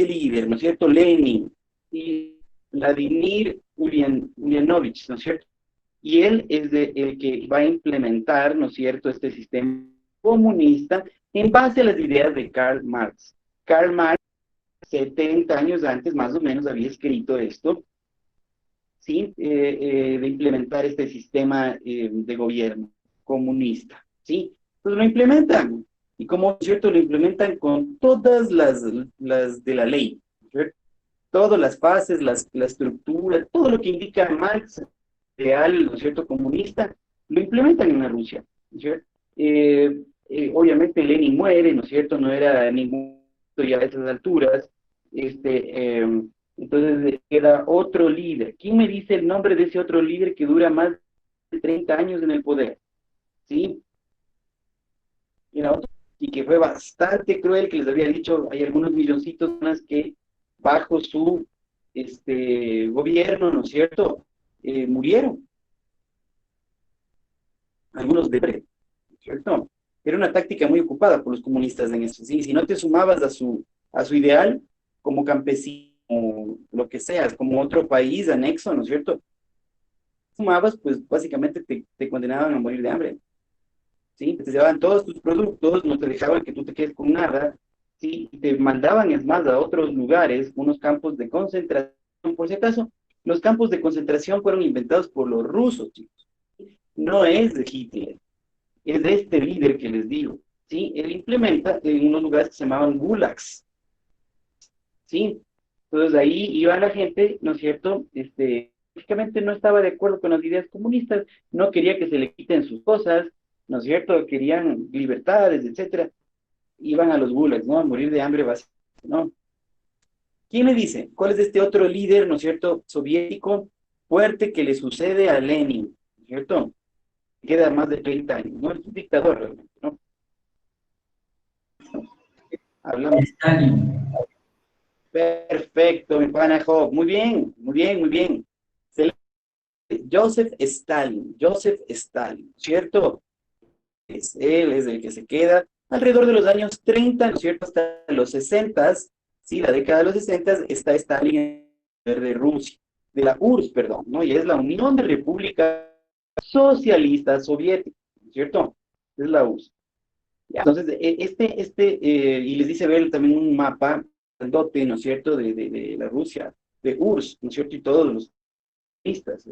líder, ¿no es cierto? Lenin y Vladimir Ulyanovich, ¿no es cierto? Y él es el que va a implementar, ¿no es cierto?, este sistema comunista en base a las ideas de Karl Marx. Karl Marx, 70 años antes, más o menos, había escrito esto, ¿sí? De implementar este sistema de gobierno comunista, ¿sí? Pues lo implementan, y como es cierto, lo implementan con todas las de la ley, ¿cierto? Todas las fases, la estructura, todo lo que indica Marx, ideal, ¿no es cierto?, comunista, lo implementan en la Rusia, ¿no es cierto? Obviamente Lenin muere, ¿no es cierto?, no era ningún ya a esas alturas, entonces queda otro líder. ¿Quién me dice el nombre de ese otro líder que dura más de 30 años en el poder? ¿Sí? Era otro, y que fue bastante cruel, que les había dicho, hay algunos milloncitos más que bajo su gobierno, ¿no es cierto?, murieron, algunos de hambre, ¿no es cierto? Era una táctica muy ocupada por los comunistas en eso, ¿sí? Si no te sumabas a su ideal, como campesino, lo que seas, como otro país anexo, ¿no es cierto? Sumabas, pues básicamente te condenaban a morir de hambre, ¿sí? Te llevaban todos tus productos, no te dejaban que tú te quedes con nada, ¿sí? Y te mandaban, es más, a otros lugares, unos campos de concentración, por si acaso, los campos de concentración fueron inventados por los rusos, chicos. No es de Hitler, es de este líder que les digo, ¿sí? Él implementa en unos lugares que se llamaban gulags, ¿sí? Entonces ahí iba la gente, ¿no es cierto? Básicamente no estaba de acuerdo con las ideas comunistas, no quería que se le quiten sus cosas, ¿no es cierto? Querían libertades, etcétera. Iban a los gulags, ¿no? A morir de hambre, básicamente, ¿no? ¿Quién me dice? ¿Cuál es este otro líder, ¿no es cierto?, soviético fuerte que le sucede a Lenin, ¿no es cierto? Queda más de 30 años, ¿no? Es un dictador realmente, ¿no? Hablamos. Stalin. Perfecto, mi pana Job. Muy bien, muy bien, muy bien. Joseph Stalin, ¿cierto? Él es el que se queda alrededor de los años 30, ¿no es cierto? Hasta los 60, sí, la década de los 60 está Stalin en el poder de Rusia, de la URSS, perdón, ¿no? Y es la Unión de Repúblicas Socialistas Soviéticas, ¿no es cierto? Es la URSS. Ya, entonces, y les dice ver también un mapa grandote, ¿no es cierto?, de la Rusia, de URSS, ¿no es cierto?, y todos los pistas,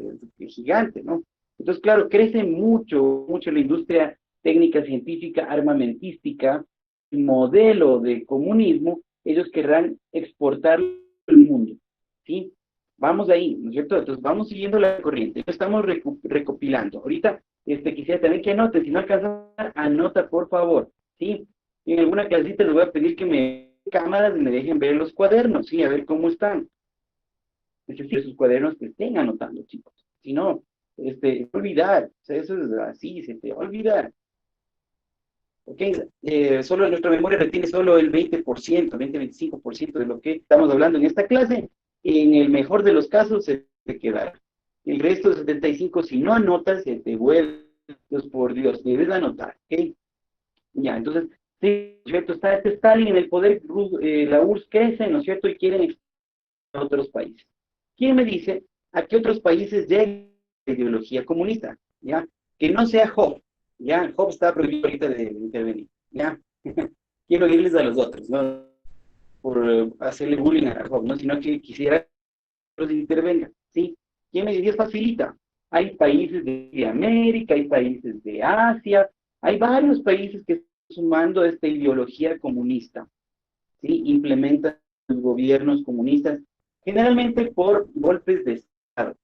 gigante, ¿no? Entonces, claro, crece mucho, mucho la industria técnica, científica, armamentística, modelo de comunismo, ellos querrán exportar al mundo, ¿sí? Vamos ahí, ¿no es cierto? Entonces, vamos siguiendo la corriente, estamos recopilando. Ahorita, quisiera también que anoten, si no alcanzan, anota, por favor, ¿sí? En alguna clasita les voy a pedir que me cámaras y me dejen ver los cuadernos, ¿sí? A ver cómo están. Es decir, sus cuadernos que estén anotando, chicos. Si no, olvidar, o sea, eso es así, se te va a olvidar. ¿Ok? Solo nuestra memoria retiene solo el 20%, 20-25% de lo que estamos hablando en esta clase. En el mejor de los casos se te quedará. El resto de 75, si no anotas, se te vuelve. Dios por Dios, debes anotar, ¿ok? Ya, entonces, sí, ¿cierto? Está este Stalin en el poder, la URSS crece, ¿no es cierto? Y quieren a otros países. ¿Quién me dice a qué otros países llega la ideología comunista? ¿Ya? Que no sea Job, ¿ya? Job está prohibido ahorita de intervenir, ¿ya? Quiero irles a los otros, ¿no? Por hacerle bullying a Job, ¿no? Sino que quisiera que los intervengan, ¿sí? ¿Quién me dice? Es facilita. Hay países de América, hay países de Asia, hay varios países que están sumando esta ideología comunista, ¿sí? Implementan los gobiernos comunistas, generalmente por golpes de Estado,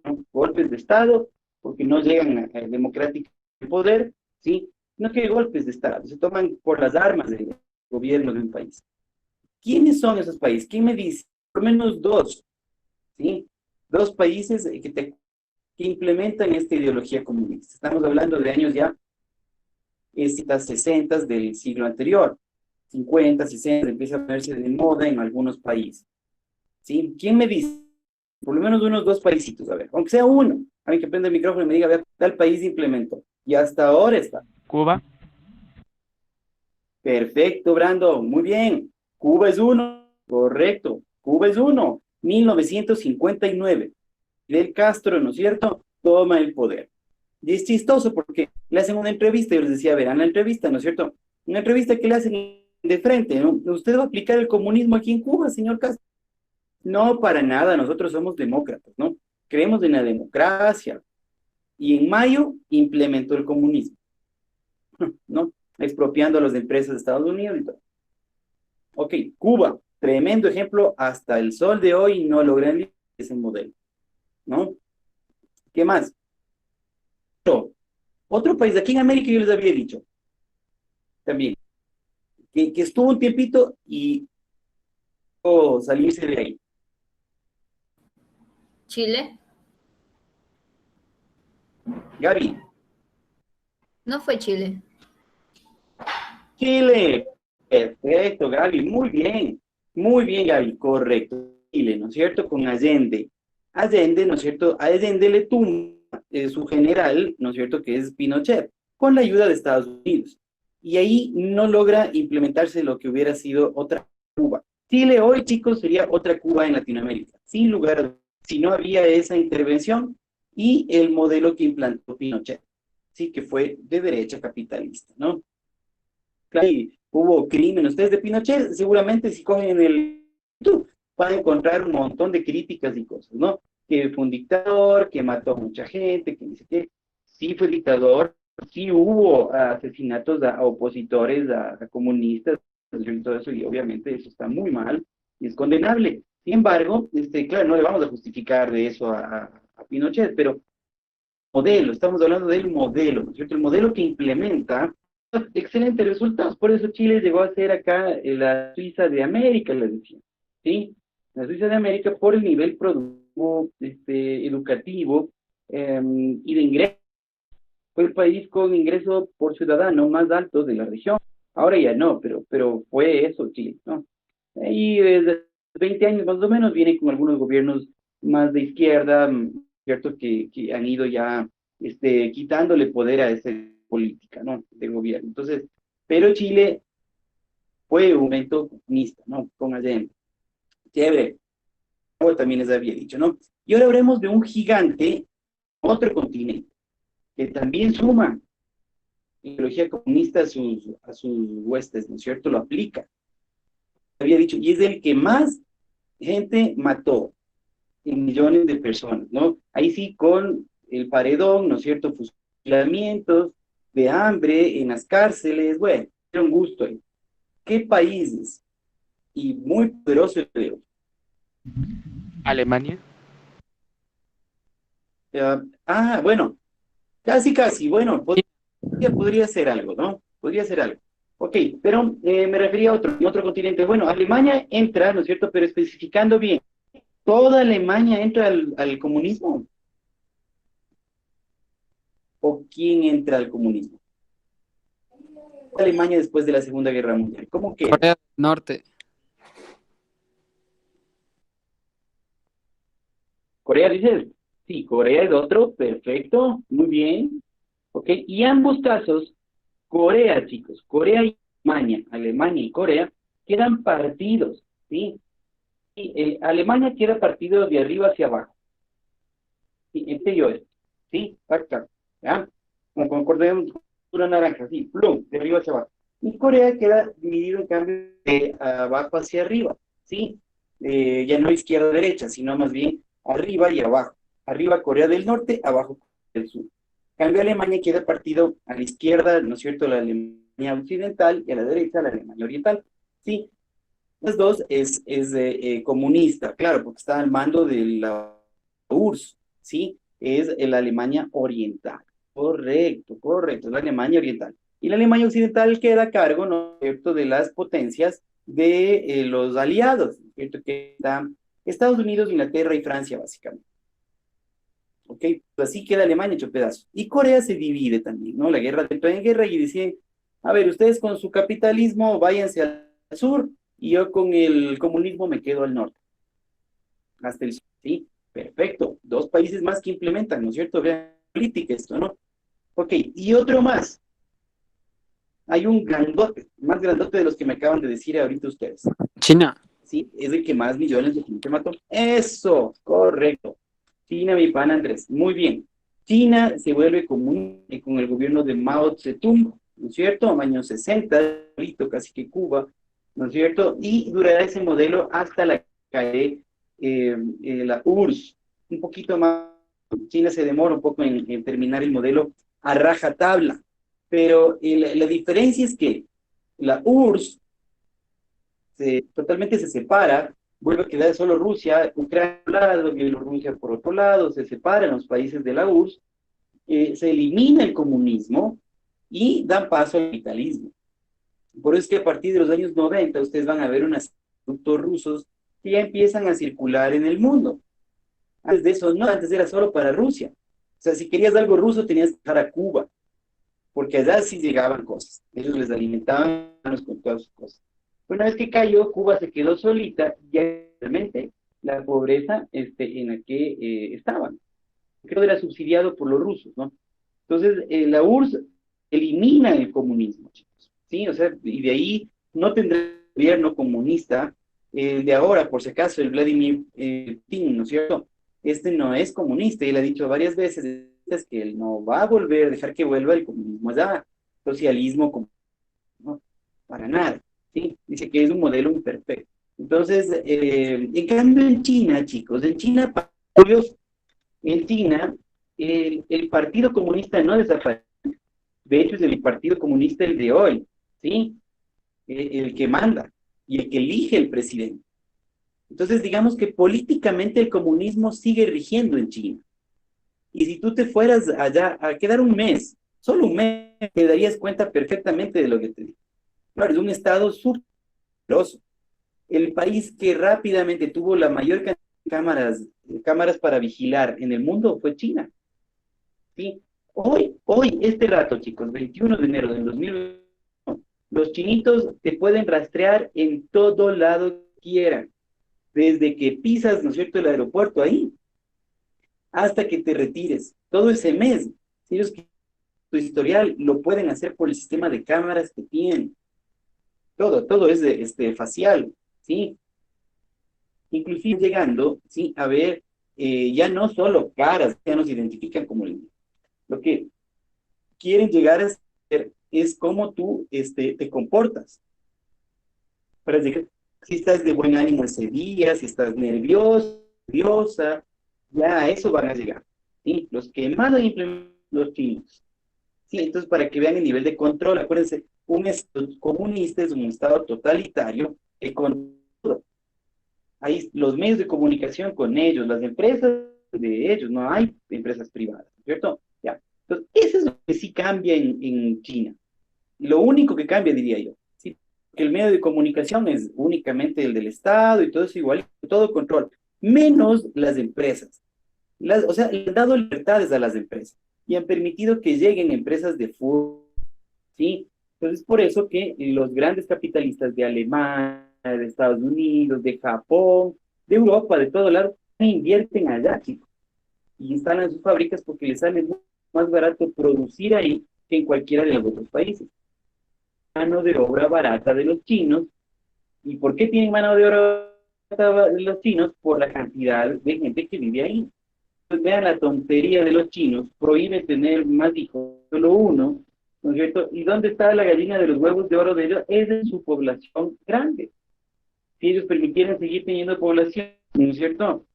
¿no? Golpes de Estado, porque no llegan democráticamente al poder, ¿sí? No que golpes de Estado, se toman por las armas del gobierno de un país. ¿Quiénes son esos países? ¿Quién me dice? Por lo menos dos, ¿sí? Dos países que implementan esta ideología comunista. Estamos hablando de años ya 60 del siglo anterior, 50, 60, empieza a ponerse de moda en algunos países, ¿sí? ¿Quién me dice? Por lo menos unos dos paísitos, a ver, aunque sea uno, a mí que prenda el micrófono y me diga, a ver, tal país implementó, y hasta ahora está. Cuba. Perfecto, Brando, muy bien. Cuba es uno, Correcto. Cuba es uno. 1959. Fidel Castro, ¿no es cierto?, toma el poder. Y es chistoso porque le hacen una entrevista, yo les decía, verán la entrevista, ¿no es cierto? Una entrevista que le hacen de frente, ¿no? ¿Usted va a aplicar el comunismo aquí en Cuba, señor Castro? No, para nada, nosotros somos demócratas, ¿no? Creemos en la democracia. Y en mayo implementó el comunismo, ¿no? Expropiando a las empresas de Estados Unidos y todo. Ok, Cuba, tremendo ejemplo, hasta el sol de hoy no logran ese modelo, ¿no? ¿Qué más? Otro país, aquí en América yo les había dicho, también, que estuvo un tiempito y salirse de ahí. Chile. Gaby, No fue Chile. Chile, perfecto, Gaby, muy bien, Gaby, correcto, Chile, ¿no es cierto? Con Allende. Allende, ¿no es cierto? A Allende le tumba su general, ¿no es cierto? Que es Pinochet, con la ayuda de Estados Unidos. Y ahí no logra implementarse lo que hubiera sido otra Cuba. Chile hoy, chicos, sería otra Cuba en Latinoamérica, sin lugar a dudas, si no había esa intervención y el modelo que implantó Pinochet, sí, que fue de derecha capitalista, ¿no? Claro, y hubo crimen. Ustedes de Pinochet, seguramente si cogen en el YouTube, van a encontrar un montón de críticas y cosas, ¿no? Que fue un dictador, que mató a mucha gente, que dice que sí fue dictador, sí hubo asesinatos a opositores, a comunistas, y todo eso, y obviamente eso está muy mal y es condenable. Sin embargo, claro, no le vamos a justificar de eso a Pinochet, pero modelo, estamos hablando del modelo, ¿no es cierto? El modelo que implementa excelentes resultados. Por eso Chile llegó a ser acá la Suiza de América, les decía, ¿sí? La Suiza de América por el nivel productivo, educativo y de ingreso. Fue el país con ingreso por ciudadano más alto de la región. Ahora ya no, pero fue eso Chile, ¿no? Y desde 20 años más o menos viene con algunos gobiernos más de izquierda, ¿cierto? Que han ido ya quitándole poder a esa política, ¿no? De gobierno. Entonces, pero Chile fue un momento comunista, ¿no? Con Allende. Chévere, como también les había dicho, ¿no? Y ahora hablemos de un gigante, otro continente, que también suma ideología comunista a sus huestes, ¿no es cierto? Lo aplica. Había dicho, y es el que más gente mató en millones de personas, ¿no? Ahí sí, con el paredón, ¿no es cierto? Fusilamientos de hambre en las cárceles, bueno, era un gusto ahí. ¿Qué países? Y muy poderoso el creo. Alemania. Bueno, casi, bueno, podría ser algo, ¿no? Podría ser algo. Ok, pero me refería a otro continente. Bueno, Alemania entra, ¿no es cierto? Pero especificando bien, ¿toda Alemania entra al comunismo? ¿O quién entra al comunismo? Alemania después de la Segunda Guerra Mundial. ¿Cómo queda? Corea del Norte. ¿Corea dices? Sí, Corea es otro, perfecto, muy bien. Ok, y ambos casos, Corea, chicos, Corea y Alemania y Corea, quedan partidos, ¿sí? Y, Alemania queda partido de arriba hacia abajo, ¿sí? Este y oeste, ¿sí? Acá, ¿ya? Como concordemos, una naranja, sí, plum, de arriba hacia abajo. Y Corea queda dividido en cambio de abajo hacia arriba, ¿sí? Ya no izquierda-derecha, sino más bien arriba y abajo. Arriba Corea del Norte, abajo Corea del Sur. En cambio Alemania queda partido a la izquierda, ¿no es cierto?, la Alemania occidental y a la derecha la Alemania oriental, ¿sí? Las dos es comunista, claro, porque está al mando de la URSS, ¿sí? Es la Alemania oriental. Correcto, es la Alemania oriental. Y la Alemania occidental queda a cargo, ¿no es cierto?, de las potencias de los aliados, ¿no es cierto?, que están Estados Unidos, Inglaterra y Francia, básicamente. ¿Ok? Pues así queda Alemania hecho pedazos. Y Corea se divide también, ¿no? La guerra entra en guerra y deciden, a ver, ustedes con su capitalismo váyanse al sur y yo con el comunismo me quedo al norte, hasta el sur, ¿sí? Perfecto. Dos países más que implementan, ¿no es cierto? Vean, política esto, ¿no? Ok, y otro más. Hay un grandote, más grandote de los que me acaban de decir ahorita ustedes. China. ¿sí? Es el que más millones de gente mató. Eso, correcto. China, mi pan Andrés. Muy bien. China se vuelve común con el gobierno de Mao Zedong, ¿no es cierto? Años 60, casi que Cuba, ¿no es cierto? Y durará ese modelo hasta la calle, la URSS. Un poquito más, China se demora un poco en terminar el modelo a rajatabla, pero la diferencia es que la URSS totalmente se separa, vuelve a quedar solo Rusia, Ucrania por un lado, Bielorrusia por otro lado, se separan los países de la URSS, se elimina el comunismo y dan paso al capitalismo. Por eso es que a partir de los años 90 ustedes van a ver unos productos rusos que ya empiezan a circular en el mundo. Antes de eso, no, antes era solo para Rusia. O sea, si querías algo ruso tenías que dejar a Cuba, porque allá sí llegaban cosas. Ellos les alimentaban con todas sus cosas. Una vez que cayó, Cuba se quedó solita y realmente la pobreza en la que estaban. Creo que era subsidiado por los rusos, ¿no? Entonces, la URSS elimina el comunismo, chicos, ¿sí? O sea, y de ahí no tendrá gobierno comunista de ahora, por si acaso, el Vladimir Putin, ¿no es cierto? Este no es comunista, y él ha dicho varias veces que él no va a volver a dejar que vuelva el comunismo allá, socialismo, no, para nada, ¿sí? Dice que es un modelo imperfecto. Entonces, en cambio en China, chicos, en China, en China, el Partido Comunista no desapareció. De hecho, es el Partido Comunista el de hoy, ¿sí? El que manda y el que elige el presidente. Entonces, digamos que políticamente el comunismo sigue rigiendo en China. Y si tú te fueras allá a quedar un mes, solo un mes, te darías cuenta perfectamente de lo que te digo. Claro, es un estado súper poderoso. El país que rápidamente tuvo la mayor cantidad de cámaras para vigilar en el mundo fue China. ¿Sí? Hoy, este rato, chicos, 21 de enero del 2021, los chinitos te pueden rastrear en todo lado que quieran, desde que pisas, ¿no es cierto?, el aeropuerto ahí, hasta que te retires. Todo ese mes, si ellos quieren tu historial, lo pueden hacer por el sistema de cámaras que tienen. Todo es facial, ¿sí? Inclusive llegando, ¿sí?, a ver, ya no solo caras, ya nos identifican como lo que quieren llegar a ser es cómo tú te comportas. Para decir, si estás de buen ánimo ese día, si estás nervioso, nerviosa, ya a eso van a llegar. ¿Sí? Los que más han implementado los chinos. Sí, entonces para que vean el nivel de control, acuérdense, un estado comunista es un estado totalitario que controla. Hay los medios de comunicación con ellos, las empresas de ellos, no hay empresas privadas, ¿cierto? Ya. Entonces, eso es lo que sí cambia en China. Lo único que cambia, diría yo, ¿sí? Que el medio de comunicación es únicamente el del Estado y todo eso igual, todo control, menos las empresas. O sea, le han dado libertades a las empresas y han permitido que lleguen empresas de fútbol, ¿sí? Entonces, por eso que los grandes capitalistas de Alemania, de Estados Unidos, de Japón, de Europa, de todo lado, invierten allá, chicos, y instalan sus fábricas porque les sale más barato producir ahí que en cualquiera de los otros países. Mano de obra barata de los chinos. ¿Y por qué tienen mano de obra barata de los chinos? Por la cantidad de gente que vive ahí. Pues vean la tontería de los chinos, prohíbe tener más hijos, solo uno, ¿no es cierto? ¿Y dónde está la gallina de los huevos de oro de ellos? Es en su población grande. Si ellos permitieran seguir teniendo población, ¿no es cierto?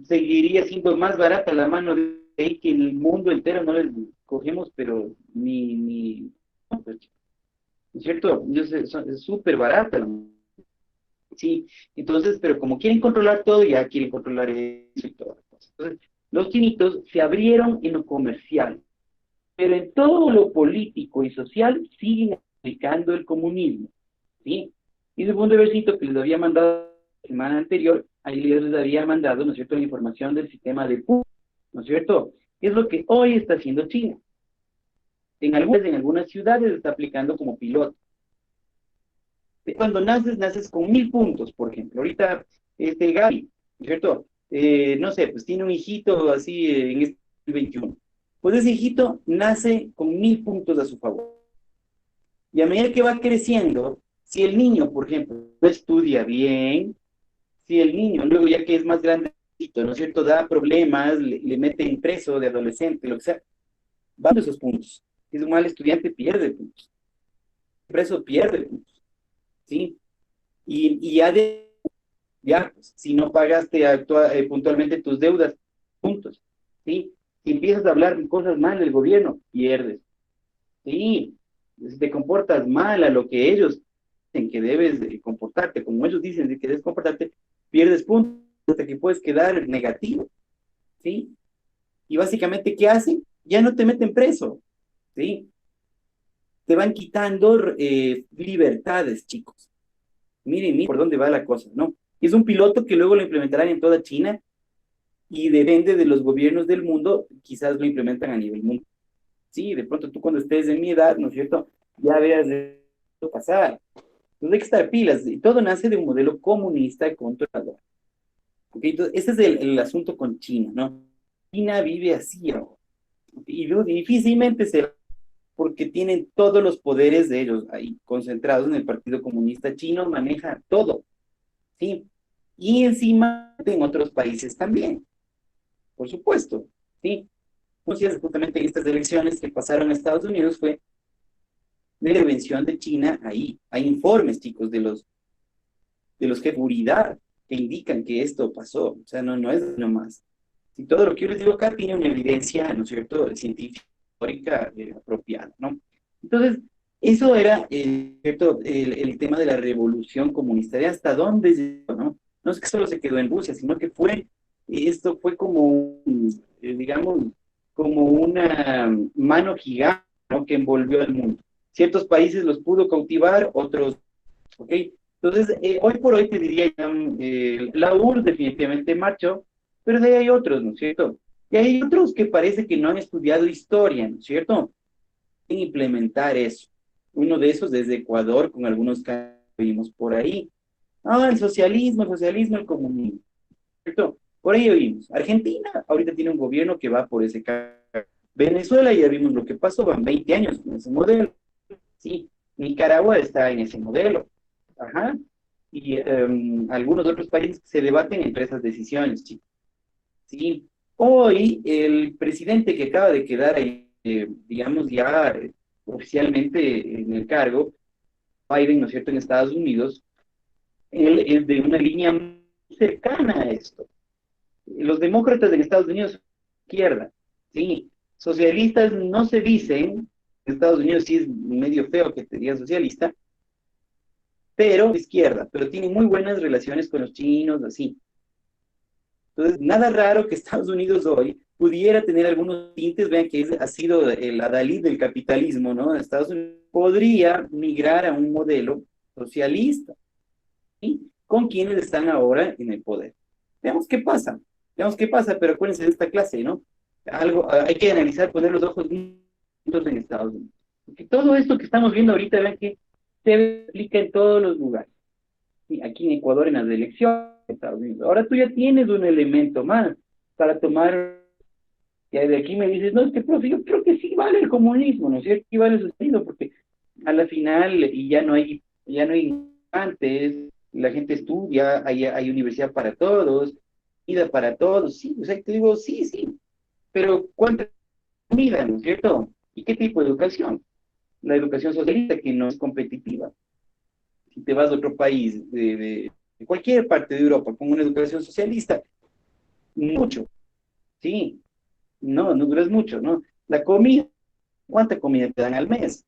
Seguiría siendo más barata la mano de ahí que el mundo entero no les cogemos, pero no, pues, ¿no es cierto? Es súper barata. Sí, entonces, pero como quieren controlar todo, ya quieren controlar eso y todas las cosas. Entonces, los chinitos se abrieron en lo comercial, pero en todo lo político y social siguen aplicando el comunismo, ¿sí? Y segundo versito que les había mandado la semana anterior, ahí les había mandado, ¿no es cierto?, la información del sistema de PU, ¿no es cierto? Es lo que hoy está haciendo China. En algunas ciudades está aplicando como piloto. Cuando naces con 1000 puntos, por ejemplo. Ahorita, Gaby, ¿cierto? No sé, pues tiene un hijito así en este 21. Pues ese hijito nace con 1000 puntos a su favor. Y a medida que va creciendo, Si el niño, por ejemplo, no estudia bien, si el niño, luego ya que es más grandecito, ¿no es cierto?, da problemas, le meten preso de adolescente, lo que sea, van esos puntos. Si es un mal estudiante, pierde puntos. Preso pierde puntos, ¿sí? Y ya, pues, si no pagaste puntualmente tus deudas, puntos, ¿sí? Si empiezas a hablar de cosas mal del gobierno, pierdes, ¿sí? Si te comportas mal a lo que ellos dicen que debes de comportarte, como ellos dicen de que debes comportarte, pierdes puntos hasta que puedes quedar negativo, ¿sí? Y básicamente, ¿qué hacen? Ya no te meten preso, ¿sí? Te van quitando libertades, chicos. Miren por dónde va la cosa, ¿no? Es un piloto que luego lo implementarán en toda China y depende de los gobiernos del mundo, quizás lo implementan a nivel mundial. Sí, de pronto tú cuando estés en mi edad, ¿no es cierto? Ya veas de esto pasar. Entonces hay que estar pilas. Y todo nace de un modelo comunista controlador. ¿Okay? Entonces, ese es el asunto con China, ¿no? China vive así, ¿no? Y difícilmente se porque tienen todos los poderes de ellos ahí concentrados en el Partido Comunista Chino, maneja todo, ¿sí? Y encima en otros países también, por supuesto, ¿sí? Entonces, justamente en estas elecciones que pasaron a Estados Unidos fue la intervención de China ahí. Hay informes, chicos, de los que seguridad que indican que esto pasó. O sea, no es nomás. Y todo lo que yo les digo acá tiene una evidencia, ¿no es cierto?, científica, histórica, apropiada, ¿no? Entonces, eso era, ¿cierto?, el tema de la revolución comunista, de hasta dónde llegó, ¿no? No es que solo se quedó en Rusia, sino que esto fue como, digamos, como una mano gigante, ¿no?, que envolvió al mundo. Ciertos países los pudo cautivar, otros, ¿ok? Entonces, hoy por hoy te diría, la URSS definitivamente marchó, pero de ahí hay otros, ¿no es cierto? Y hay otros que parece que no han estudiado historia, ¿no es cierto? En implementar eso. Uno de esos desde Ecuador, con algunos casos que vimos por ahí. Ah, el socialismo, el comunismo, ¿cierto? Por ahí oímos. Argentina ahorita tiene un gobierno que va por ese camino. Venezuela ya vimos lo que pasó, van 20 años con ese modelo. Sí, Nicaragua está en ese modelo. Ajá. Y algunos otros países se debaten entre esas decisiones, chicos. Sí. Hoy el presidente que acaba de quedar ahí, digamos, ya oficialmente en el cargo, Biden, ¿no es cierto?, en Estados Unidos, él es de una línea muy cercana a esto. Los demócratas en Estados Unidos son izquierda, sí. Socialistas no se dicen, en Estados Unidos sí es medio feo que te digan socialista, pero izquierda, pero tienen muy buenas relaciones con los chinos, así. Entonces, nada raro que Estados Unidos hoy pudiera tener algunos tintes, vean que ha sido el adalid del capitalismo, ¿no? Estados Unidos podría migrar a un modelo socialista, ¿sí? Con quienes están ahora en el poder. Veamos qué pasa, pero acuérdense de esta clase, ¿no? Algo, hay que analizar, poner los ojos juntos en Estados Unidos. Porque todo esto que estamos viendo ahorita, vean que se aplica en todos los lugares. Sí, aquí en Ecuador, en las elecciones de Estados Unidos. Ahora tú ya tienes un elemento más para tomar, y de aquí me dices, no, es que, profe, yo creo que sí vale el comunismo, ¿no es cierto? Sí vale el sentido, porque a la final, y ya no hay antes, la gente estudia, hay universidad para todos, vida para todos, sí, o sea, te digo, sí, sí, pero ¿cuánta comida, no es cierto? ¿Y qué tipo de educación? La educación socialista que no es competitiva. Si te vas a otro país de cualquier parte de Europa con una educación socialista, mucho, sí, no duras mucho, ¿no? La comida, ¿cuánta comida te dan al mes?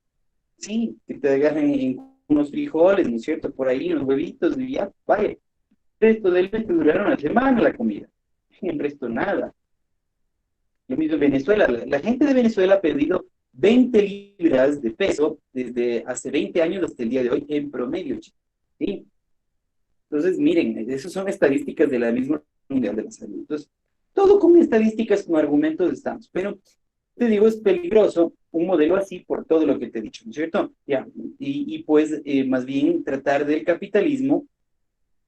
Sí, que te agarran en unos frijoles, ¿no es cierto? Por ahí, unos huevitos, y ya, vaya. El resto del mes te duraron la semana la comida. El resto nada. Lo mismo en Venezuela. La gente de Venezuela ha perdido 20 libras de peso desde hace 20 años hasta el día de hoy en promedio, chicos. ¿Sí? Entonces, miren, esas son estadísticas de la misma Mundial de la Salud. Entonces, todo con estadísticas, con argumentos estamos. Pero, te digo, es peligroso un modelo así por todo lo que te he dicho, ¿no es cierto? Ya, y pues, más bien tratar del capitalismo,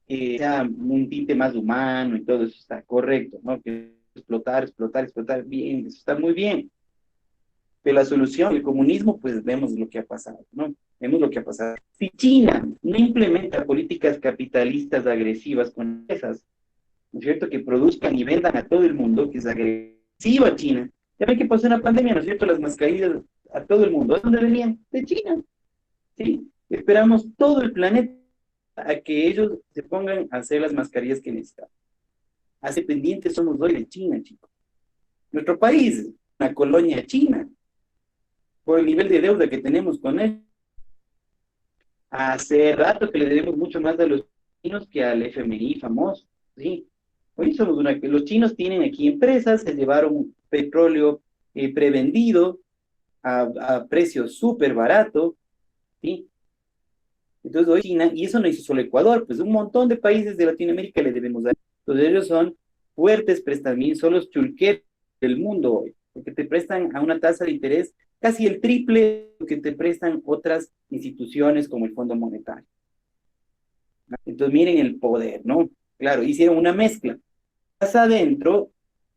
sea un tinte más humano y todo eso está correcto, ¿no? Que explotar, explotar, explotar, bien, eso está muy bien. Pero la solución, el comunismo, pues vemos lo que ha pasado, ¿no? Vemos lo que ha pasado. Si China no implementa políticas capitalistas agresivas con esas, ¿no es cierto?, que produzcan y vendan a todo el mundo, que es agresiva China. Ya ven que pasó una pandemia, ¿no es cierto?, las mascarillas a todo el mundo. ¿De dónde venían? De China, ¿sí? Esperamos todo el planeta a que ellos se pongan a hacer las mascarillas que necesitan. Hace pendientes somos hoy de China, chicos. Nuestro país, una colonia china, por el nivel de deuda que tenemos con él. Hace rato que le debemos mucho más a los chinos que al FMI famoso, ¿sí? Hoy somos los chinos tienen aquí empresas, se llevaron petróleo prevendido a precios súper baratos, ¿sí? Entonces hoy China, y eso no hizo solo Ecuador, pues un montón de países de Latinoamérica le debemos dar. Entonces ellos son fuertes prestamistas, son los chulqueros del mundo hoy, porque te prestan a una tasa de interés casi el triple que te prestan otras instituciones como el Fondo Monetario. Entonces miren el poder, ¿no? Claro, hicieron una mezcla. Casa adentro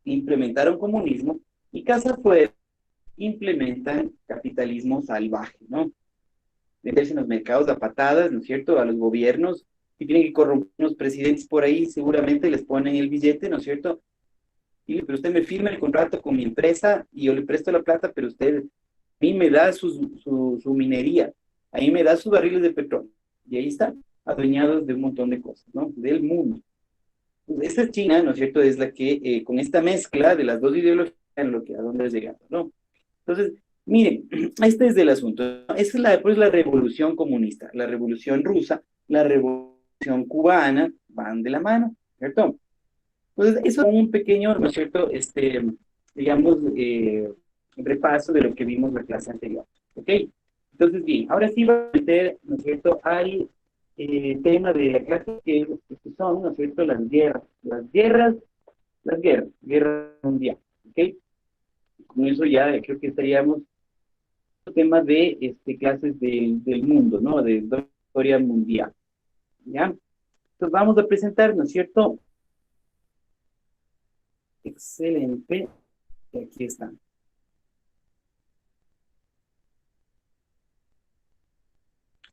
implementaron comunismo y casa afuera implementan capitalismo salvaje, ¿no? Meterse en los mercados a patadas, ¿no es cierto?, a los gobiernos, y tienen que corromper unos presidentes por ahí, seguramente les ponen el billete, ¿no es cierto? Y, pero usted me firma el contrato con mi empresa y yo le presto la plata, pero usted a mí me da su minería, a mí me da sus barriles de petróleo. Y ahí están, adueñados de un montón de cosas, ¿no? Del mundo. Pues esta China, ¿no es cierto?, es la que con esta mezcla de las dos ideologías, a dónde es llegado, ¿no? Entonces, miren, este es el asunto. Esa es pues, la revolución comunista, la revolución rusa, la revolución cubana, van de la mano, ¿cierto? Entonces, eso es un pequeño, ¿no es cierto?, digamos, repaso de lo que vimos en la clase anterior, ¿ok? Entonces, bien, ahora sí vamos a meter, ¿no es cierto?, al tema de la clase que son, ¿no es cierto?, guerra mundial, ¿ok? Con eso ya creo que estaríamos temas de clases del mundo, ¿no? De historia mundial, ¿ya? Entonces vamos a presentar, ¿no es cierto? Excelente. Aquí están.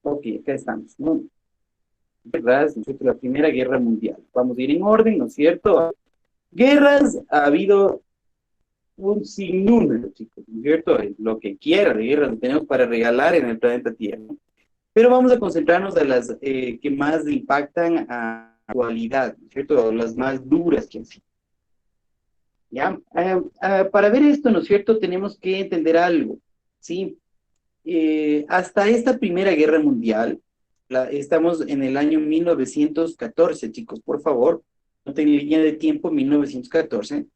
Ok, acá estamos, ¿no? ¿Verdad? ¿No es cierto? La Primera Guerra Mundial. Vamos a ir en orden, ¿no es cierto? Guerras ha habido un sinnúmero, chicos, ¿no es cierto? Lo que quiera de guerras tenemos para regalar en el planeta Tierra. Pero vamos a concentrarnos a las que más impactan a la actualidad, ¿no es cierto? O las más duras que han sido. ¿Ya? Para ver esto, ¿no es cierto? Tenemos que entender algo, ¿sí? Hasta esta Primera Guerra Mundial, estamos en el año 1914, chicos, por favor, no tengo línea de tiempo, 1914.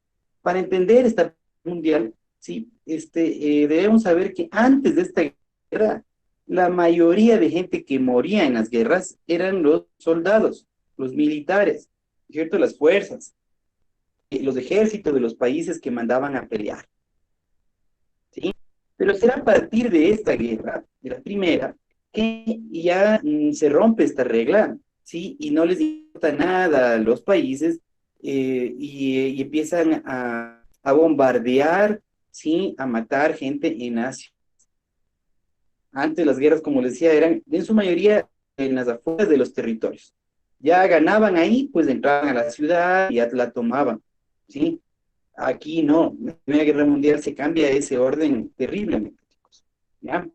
Para entender esta Guerra Mundial, ¿sí? Debemos saber que antes de esta guerra, la mayoría de gente que moría en las guerras eran los soldados, los militares, ¿cierto? Las fuerzas, los ejércitos de los países que mandaban a pelear, ¿sí? Pero será a partir de esta guerra, de la primera, que ya se rompe esta regla, ¿sí? Y no les importa nada a los países y empiezan a bombardear, ¿sí? A matar gente en Asia. Antes las guerras, como les decía, eran en su mayoría en las afueras de los territorios. Ya ganaban ahí, pues entraban a la ciudad y ya la tomaban, ¿sí? Aquí no, en la Primera Guerra Mundial se cambia ese orden terriblemente, chicos, ¿ya?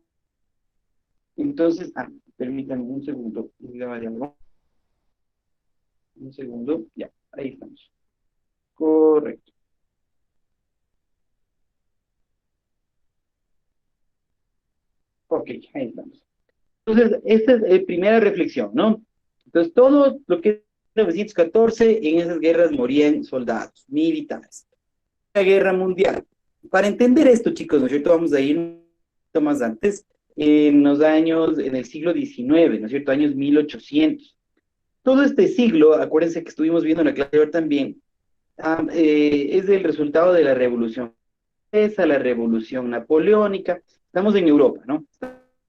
Entonces, permítanme un segundo, un segundo, ya, ahí estamos. Correcto. Ok, ahí estamos. Entonces, esta es la primera reflexión, ¿no? Entonces, todo lo que es 1914, en esas guerras morían soldados, militares. La Guerra Mundial. Para entender esto, chicos, ¿no es cierto? Vamos a ir un poquito más antes, en los años, en el siglo XIX, ¿no es cierto? Años 1800. Todo este siglo, acuérdense que estuvimos viendo en la clase anterior también, es el resultado de la Revolución Francesa, la Revolución Napoleónica. Estamos en Europa, ¿no?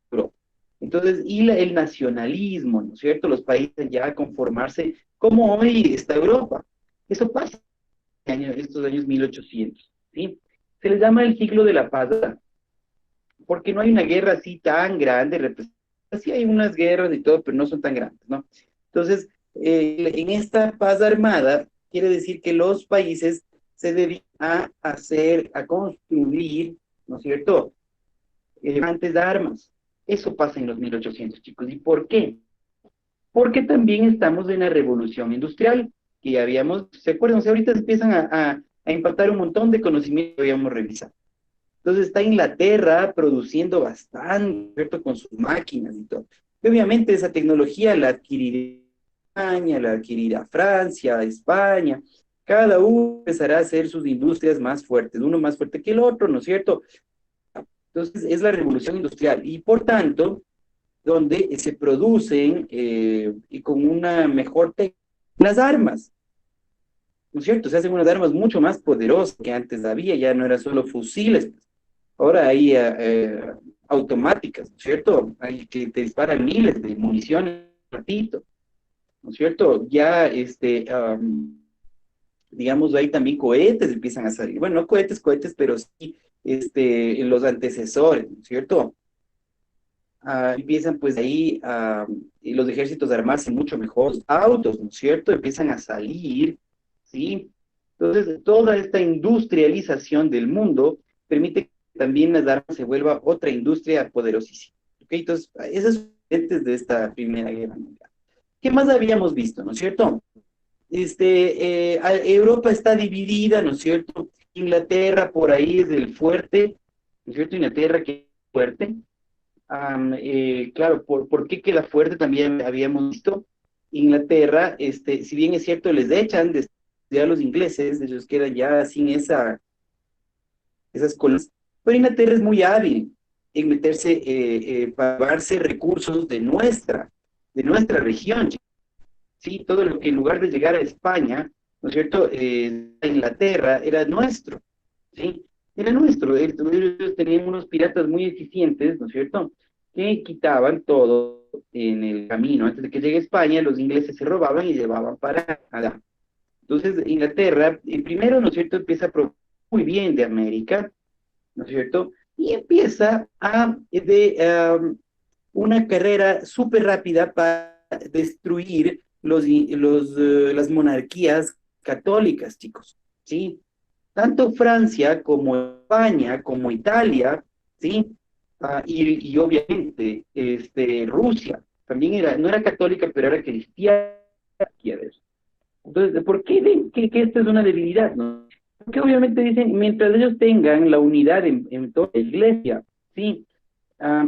Europa. Entonces, y el nacionalismo, ¿no es cierto? Los países ya a conformarse como hoy está Europa. Eso pasa en estos años 1800, ¿sí? Se les llama el siglo de la paz, porque no hay una guerra así tan grande, sí hay unas guerras y todo, pero no son tan grandes, ¿no? Entonces, en esta paz armada, quiere decir que los países se dedican a hacer, a construir, ¿no es cierto?, antes de armas. Eso pasa en los 1800, chicos. ¿Y por qué? Porque también estamos en la revolución industrial, que ya habíamos, ¿se acuerdan? O sea, ahorita empiezan a impactar un montón de conocimientos que habíamos revisado. Entonces está Inglaterra produciendo bastante, ¿cierto? Con sus máquinas y todo. Y obviamente esa tecnología la adquirirá España, la adquirirá Francia, España. Cada uno empezará a hacer sus industrias más fuertes, uno más fuerte que el otro, ¿no es cierto? Entonces es la revolución industrial y por tanto, donde se producen y con una mejor técnica las armas, ¿no es cierto? Se hacen unas armas mucho más poderosas que antes había, ya no eran solo fusiles, pues. Ahora hay automáticas, ¿no es cierto? Hay que te disparan miles de municiones un ratito, ¿no es cierto? Ya, digamos, hay también cohetes empiezan a salir. Bueno, no cohetes, pero sí, los antecesores, ¿no es cierto? Empiezan pues ahí y los ejércitos a armarse mucho mejor, los autos, ¿no es cierto? Empiezan a salir, ¿sí? Entonces, toda esta industrialización del mundo permite que también las armas se vuelva otra industria poderosísima, ¿ok? Entonces, esas son antes de esta Primera Guerra Mundial. ¿Qué más habíamos visto, no es cierto? Europa está dividida, ¿no es cierto? Inglaterra por ahí es el fuerte, ¿no es cierto? Inglaterra que es fuerte. Claro, ¿por qué queda fuerte? También habíamos visto Inglaterra, si bien es cierto, les echan de estudiar los ingleses, ellos quedan ya sin esas colonias, pero Inglaterra es muy hábil en meterse, para llevarse recursos de nuestra región, ¿sí? Todo lo que en lugar de llegar a España, ¿no es cierto?, a Inglaterra era nuestro, ¿sí? Era nuestro. Ellos tenían unos piratas muy eficientes, ¿no es cierto?, que quitaban todo en el camino. Antes de que llegue a España, los ingleses se robaban y llevaban para allá. Entonces, Inglaterra, primero, ¿no es cierto?, empieza a probar muy bien de América, ¿no es cierto?, y empieza una carrera súper rápida para destruir las monarquías católicas, chicos, ¿sí? Tanto Francia como España, como Italia, ¿sí? Y obviamente Rusia, también no era católica, pero era cristiana. Entonces, ¿por qué ven que esta es una debilidad? ¿No? Porque obviamente dicen, mientras ellos tengan la unidad en toda la iglesia, ¿sí?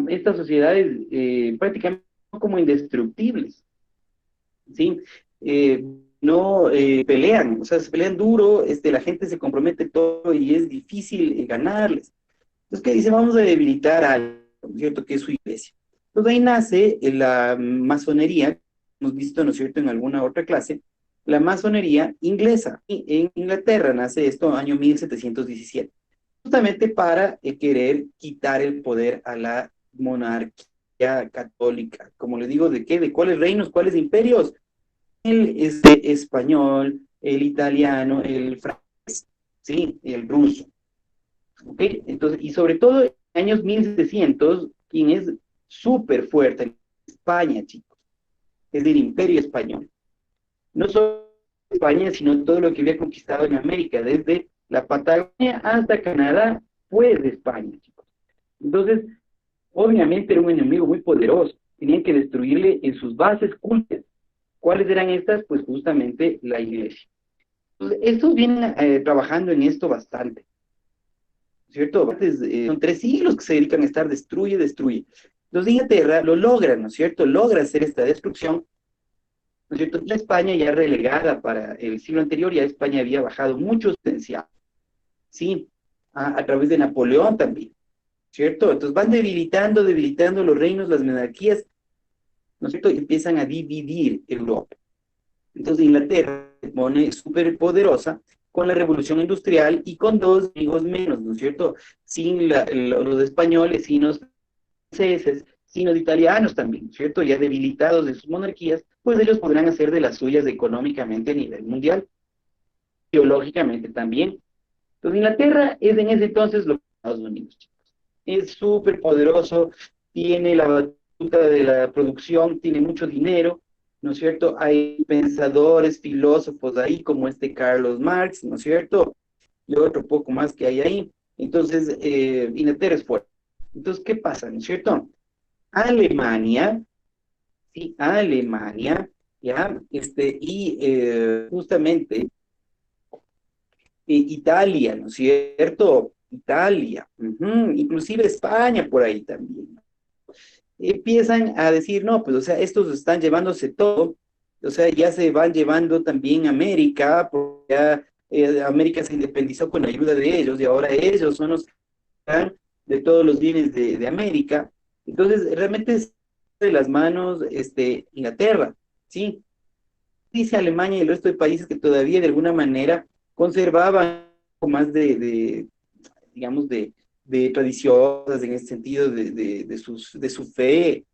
Estas sociedades prácticamente son como indestructibles, ¿sí? No pelean, o sea, se pelean duro, la gente se compromete todo y es difícil ganarles. Entonces, ¿qué dice? Vamos a debilitar algo, ¿no es cierto?, que es su iglesia. Entonces ahí nace la masonería, hemos visto, ¿no es cierto?, en alguna otra clase, la masonería inglesa. Y en Inglaterra nace esto año 1717, justamente para querer quitar el poder a la monarquía católica. Como les digo, ¿de qué? ¿De cuáles reinos? ¿Cuáles imperios? El español, el italiano, el francés, ¿sí? El ruso. ¿Ok? Entonces, y sobre todo en años 1700, quien es súper fuerte en España, chicos, es el Imperio Español. No solo España, sino todo lo que había conquistado en América, desde la Patagonia hasta Canadá, fue de España, chicos. Entonces, obviamente era un enemigo muy poderoso, tenían que destruirle en sus bases cultas. ¿Cuáles eran estas? Pues justamente la iglesia. Entonces, estos vienen trabajando en esto bastante, ¿cierto? Antes, son 3 siglos que se dedican a estar destruye, destruye. Los de Inglaterra lo logran, ¿no es cierto? Logra hacer esta destrucción, ¿no es cierto? Y España ya relegada para el siglo anterior, ya España había bajado mucho potencial, ¿sí? A través de Napoleón también, ¿cierto? Entonces van debilitando los reinos, las monarquías, ¿no es cierto? Y empiezan a dividir Europa. Entonces Inglaterra se pone súper poderosa con la revolución industrial y con dos enemigos menos, ¿no es cierto? Sin los españoles, sin los franceses, sin los italianos también, ¿no es cierto? Ya debilitados de sus monarquías, pues ellos podrán hacer de las suyas económicamente a nivel mundial, geológicamente también. Entonces Inglaterra es en ese entonces lo que Estados Unidos, chicos. es súper poderoso, tiene la batuta de la producción, tiene mucho dinero, ¿no es cierto? Hay pensadores, filósofos ahí, como este Carlos Marx, ¿no es cierto? Y otro poco más que hay ahí. Entonces, Inglaterra es fuerte. Entonces, ¿qué pasa, no es cierto? Alemania, sí, Alemania, ya, justamente Italia, ¿no es cierto? Italia, ujú, inclusive España por ahí también. Empiezan a decir, no, pues, o sea, estos están llevándose todo, o sea, ya se van llevando también América, porque ya América se independizó con la ayuda de ellos y ahora ellos son los que dan de todos los bienes de América. Entonces, realmente es de las manos Inglaterra, ¿sí? Dice Alemania y el resto de países que todavía de alguna manera conservaban un poco más digamos, de tradiciones en ese sentido de su fe,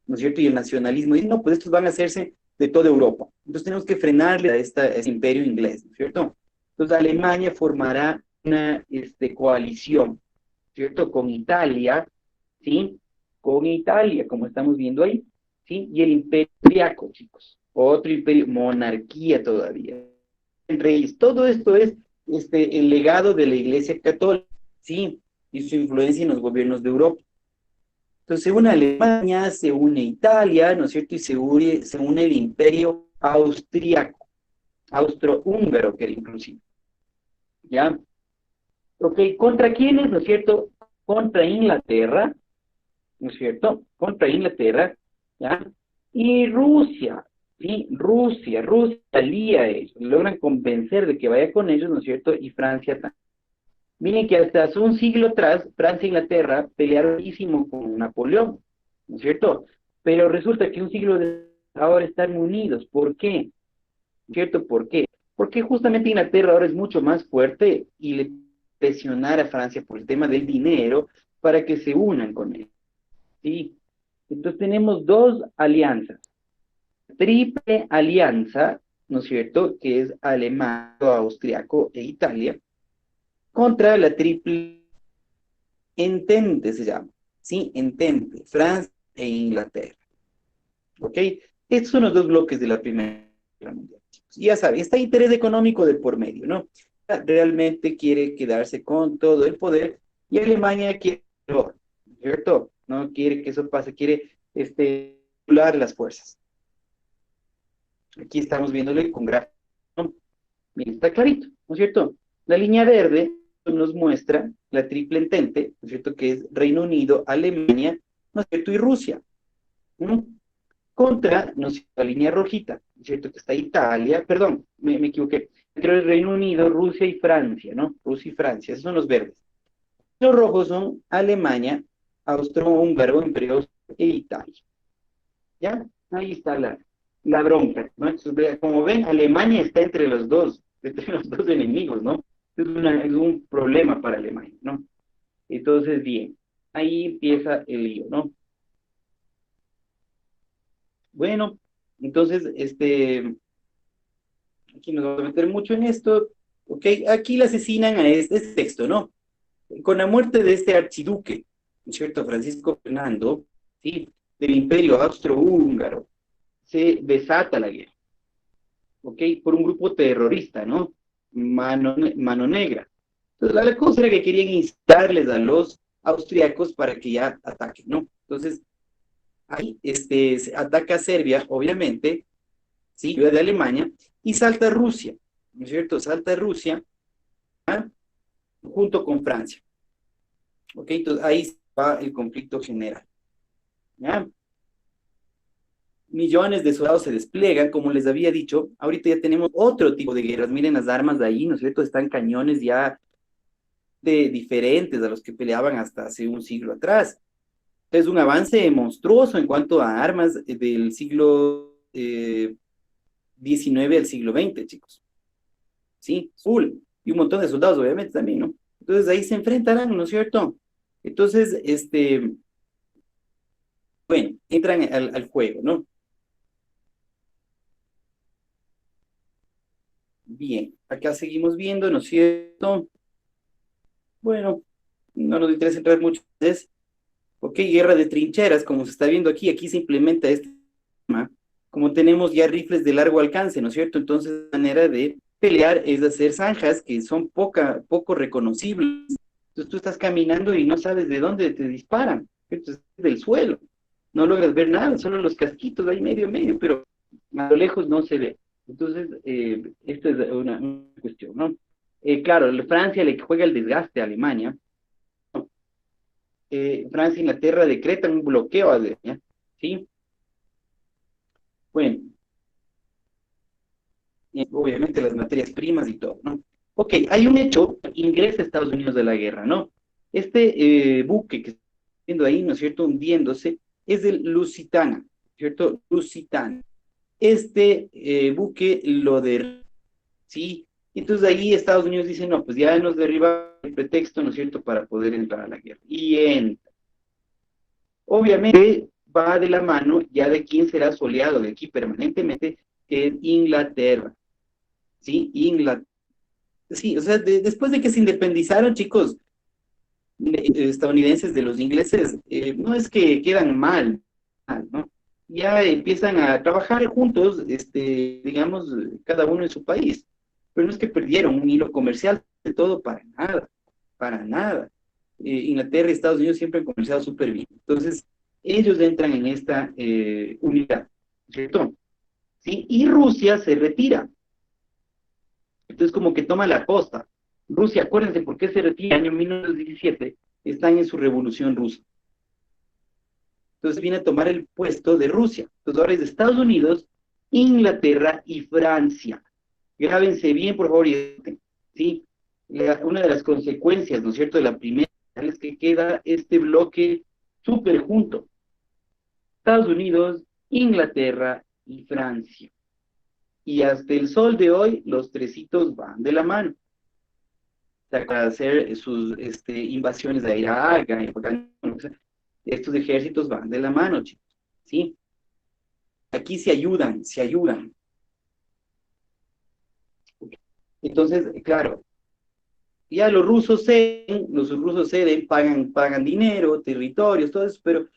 ¿no es cierto? Y el nacionalismo. Y no, pues estos van a hacerse de toda Europa. Entonces tenemos que frenarle a este imperio inglés, ¿no es cierto? Entonces Alemania formará una coalición, ¿cierto? Con Italia, ¿sí? Con Italia, como estamos viendo ahí, ¿sí? Y el imperio austriaco, chicos. Otro imperio, monarquía todavía. Reyes. Todo esto es el legado de la Iglesia Católica, ¿sí? Y su influencia en los gobiernos de Europa. Entonces se une Alemania, se une Italia, ¿no es cierto? Y se une el imperio austriaco, austrohúngaro, que era inclusive, ¿ya? Ok, ¿contra quiénes, no es cierto? Contra Inglaterra, ¿no es cierto? Contra Inglaterra, ¿ya? Y Rusia, ¿sí? Rusia alía a ellos, logran convencer de que vaya con ellos, ¿no es cierto? Y Francia también. Miren que hasta hace un siglo atrás, Francia e Inglaterra pelearon muchísimo con Napoleón, ¿no es cierto? Pero resulta que un siglo de ahora están unidos. ¿Por qué? ¿Cierto? ¿Por qué? Porque justamente Inglaterra ahora es mucho más fuerte y le presionar a Francia por el tema del dinero para que se unan con él, ¿sí? Entonces tenemos dos alianzas, triple alianza, ¿no es cierto? Que es alemán, austriaco e Italia, contra la triple entente se llama, ¿sí? Entente, Francia e Inglaterra, ¿ok? Estos son los dos bloques de la Primera Guerra Mundial, chicos. Y ya saben, está interés económico de por medio, ¿no? Realmente quiere quedarse con todo el poder y Alemania quiere, ¿cierto? No quiere que eso pase, quiere regular las fuerzas. Aquí estamos viéndole con gráficos, ¿no? Miren, está clarito, ¿no es cierto? La línea verde nos muestra la triple entente, ¿no es cierto? Que es Reino Unido, Alemania, ¿no es cierto? Y Rusia, ¿no? Contra, ¿no es cierto? La línea rojita, ¿no es cierto? Que está Italia, perdón, me equivoqué. Entre el Reino Unido, Rusia y Francia, ¿no? Rusia y Francia, esos son los verdes. Los rojos son Alemania, Austro-Húngaro, Imperio e Italia. ¿Ya? Ahí está la bronca, ¿no? Entonces, como ven, Alemania está entre los dos enemigos, ¿no? Es un problema para Alemania, ¿no? Entonces, bien, ahí empieza el lío, ¿no? Bueno, entonces, aquí nos vamos a meter mucho en esto, ¿ok? Aquí le asesinan a este texto, ¿no? Con la muerte de este archiduque, ¿no es cierto? Francisco Fernando, ¿sí? Del Imperio Austrohúngaro, se desata la guerra. ¿Ok? Por un grupo terrorista, ¿no? Mano Negra. Entonces, la cosa era que querían instarles a los austriacos para que ya ataquen, ¿no? Entonces, ahí se ataca a Serbia, obviamente, ¿sí? Ayuda de Alemania, y salta Rusia, ¿no es cierto? Salta Rusia, ¿ah? Junto con Francia, ¿ok? Entonces, ahí va el conflicto general, ¿ya? Millones de soldados se despliegan, como les había dicho, ahorita ya tenemos otro tipo de guerras, miren las armas de ahí, ¿no es cierto? Están cañones ya diferentes a los que peleaban hasta hace un siglo atrás. Es un avance monstruoso en cuanto a armas del siglo XIX al siglo XX, chicos. Sí, full. Y un montón de soldados, obviamente, también, ¿no? Entonces ahí se enfrentarán, ¿no es cierto? Entonces, bueno, entran al juego, ¿no? Bien, acá seguimos viendo, ¿no es cierto? Bueno, no nos interesa entrar mucho, es, ok, guerra de trincheras, como se está viendo aquí, aquí se implementa este sistema, como tenemos ya rifles de largo alcance, ¿no es cierto? Entonces, la manera de pelear es hacer zanjas que son poco reconocibles. Entonces, tú estás caminando y no sabes de dónde te disparan, entonces, del suelo. No logras ver nada, solo los casquitos ahí medio, pero a lo lejos no se ve. Entonces, esta es una cuestión, ¿no? Claro, Francia le juega el desgaste a Alemania. Francia e Inglaterra decretan un bloqueo a Alemania, ¿sí? Bueno, obviamente las materias primas y todo, ¿no? Ok, hay un hecho, ingresa Estados Unidos de la guerra, ¿no? Este buque que está viendo ahí, ¿no es cierto?, hundiéndose, es el Lusitania, ¿cierto? Lusitania. Este buque lo derriba, ¿sí? Entonces ahí Estados Unidos dice, no, pues ya nos derriba el pretexto, ¿no es cierto?, para poder entrar a la guerra. Y entra. Obviamente va de la mano ya de quién será soleado de aquí permanentemente, que es Inglaterra, ¿sí? Inglaterra. Sí, o sea, después de que se independizaron, chicos, estadounidenses de los ingleses, no es que quedan mal, ¿no? Ya empiezan a trabajar juntos, digamos, cada uno en su país, pero no es que perdieron un hilo comercial de todo para nada, para nada. Inglaterra y Estados Unidos siempre han comerciado súper bien. Entonces, ellos entran en esta unidad, ¿cierto? ¿Sí? Y Rusia se retira. Entonces, como que toma la costa. Rusia, acuérdense por qué se retira en el año 1917, están en su revolución rusa. Entonces viene a tomar el puesto de Rusia. Entonces ahora es de Estados Unidos, Inglaterra y Francia. Grábense bien, por favor, ¿sí? Una de las consecuencias, ¿no es cierto?, de la primera es que queda este bloque súper junto. Estados Unidos, Inglaterra y Francia. Y hasta el sol de hoy, los tresitos van de la mano. O sea, para hacer sus invasiones a Irak, a Afganistán, estos ejércitos van de la mano, chicos. ¿Sí? Aquí se ayudan, se ayudan. Entonces, claro, ya los rusos ceden, pagan dinero, territorios, todo eso, pero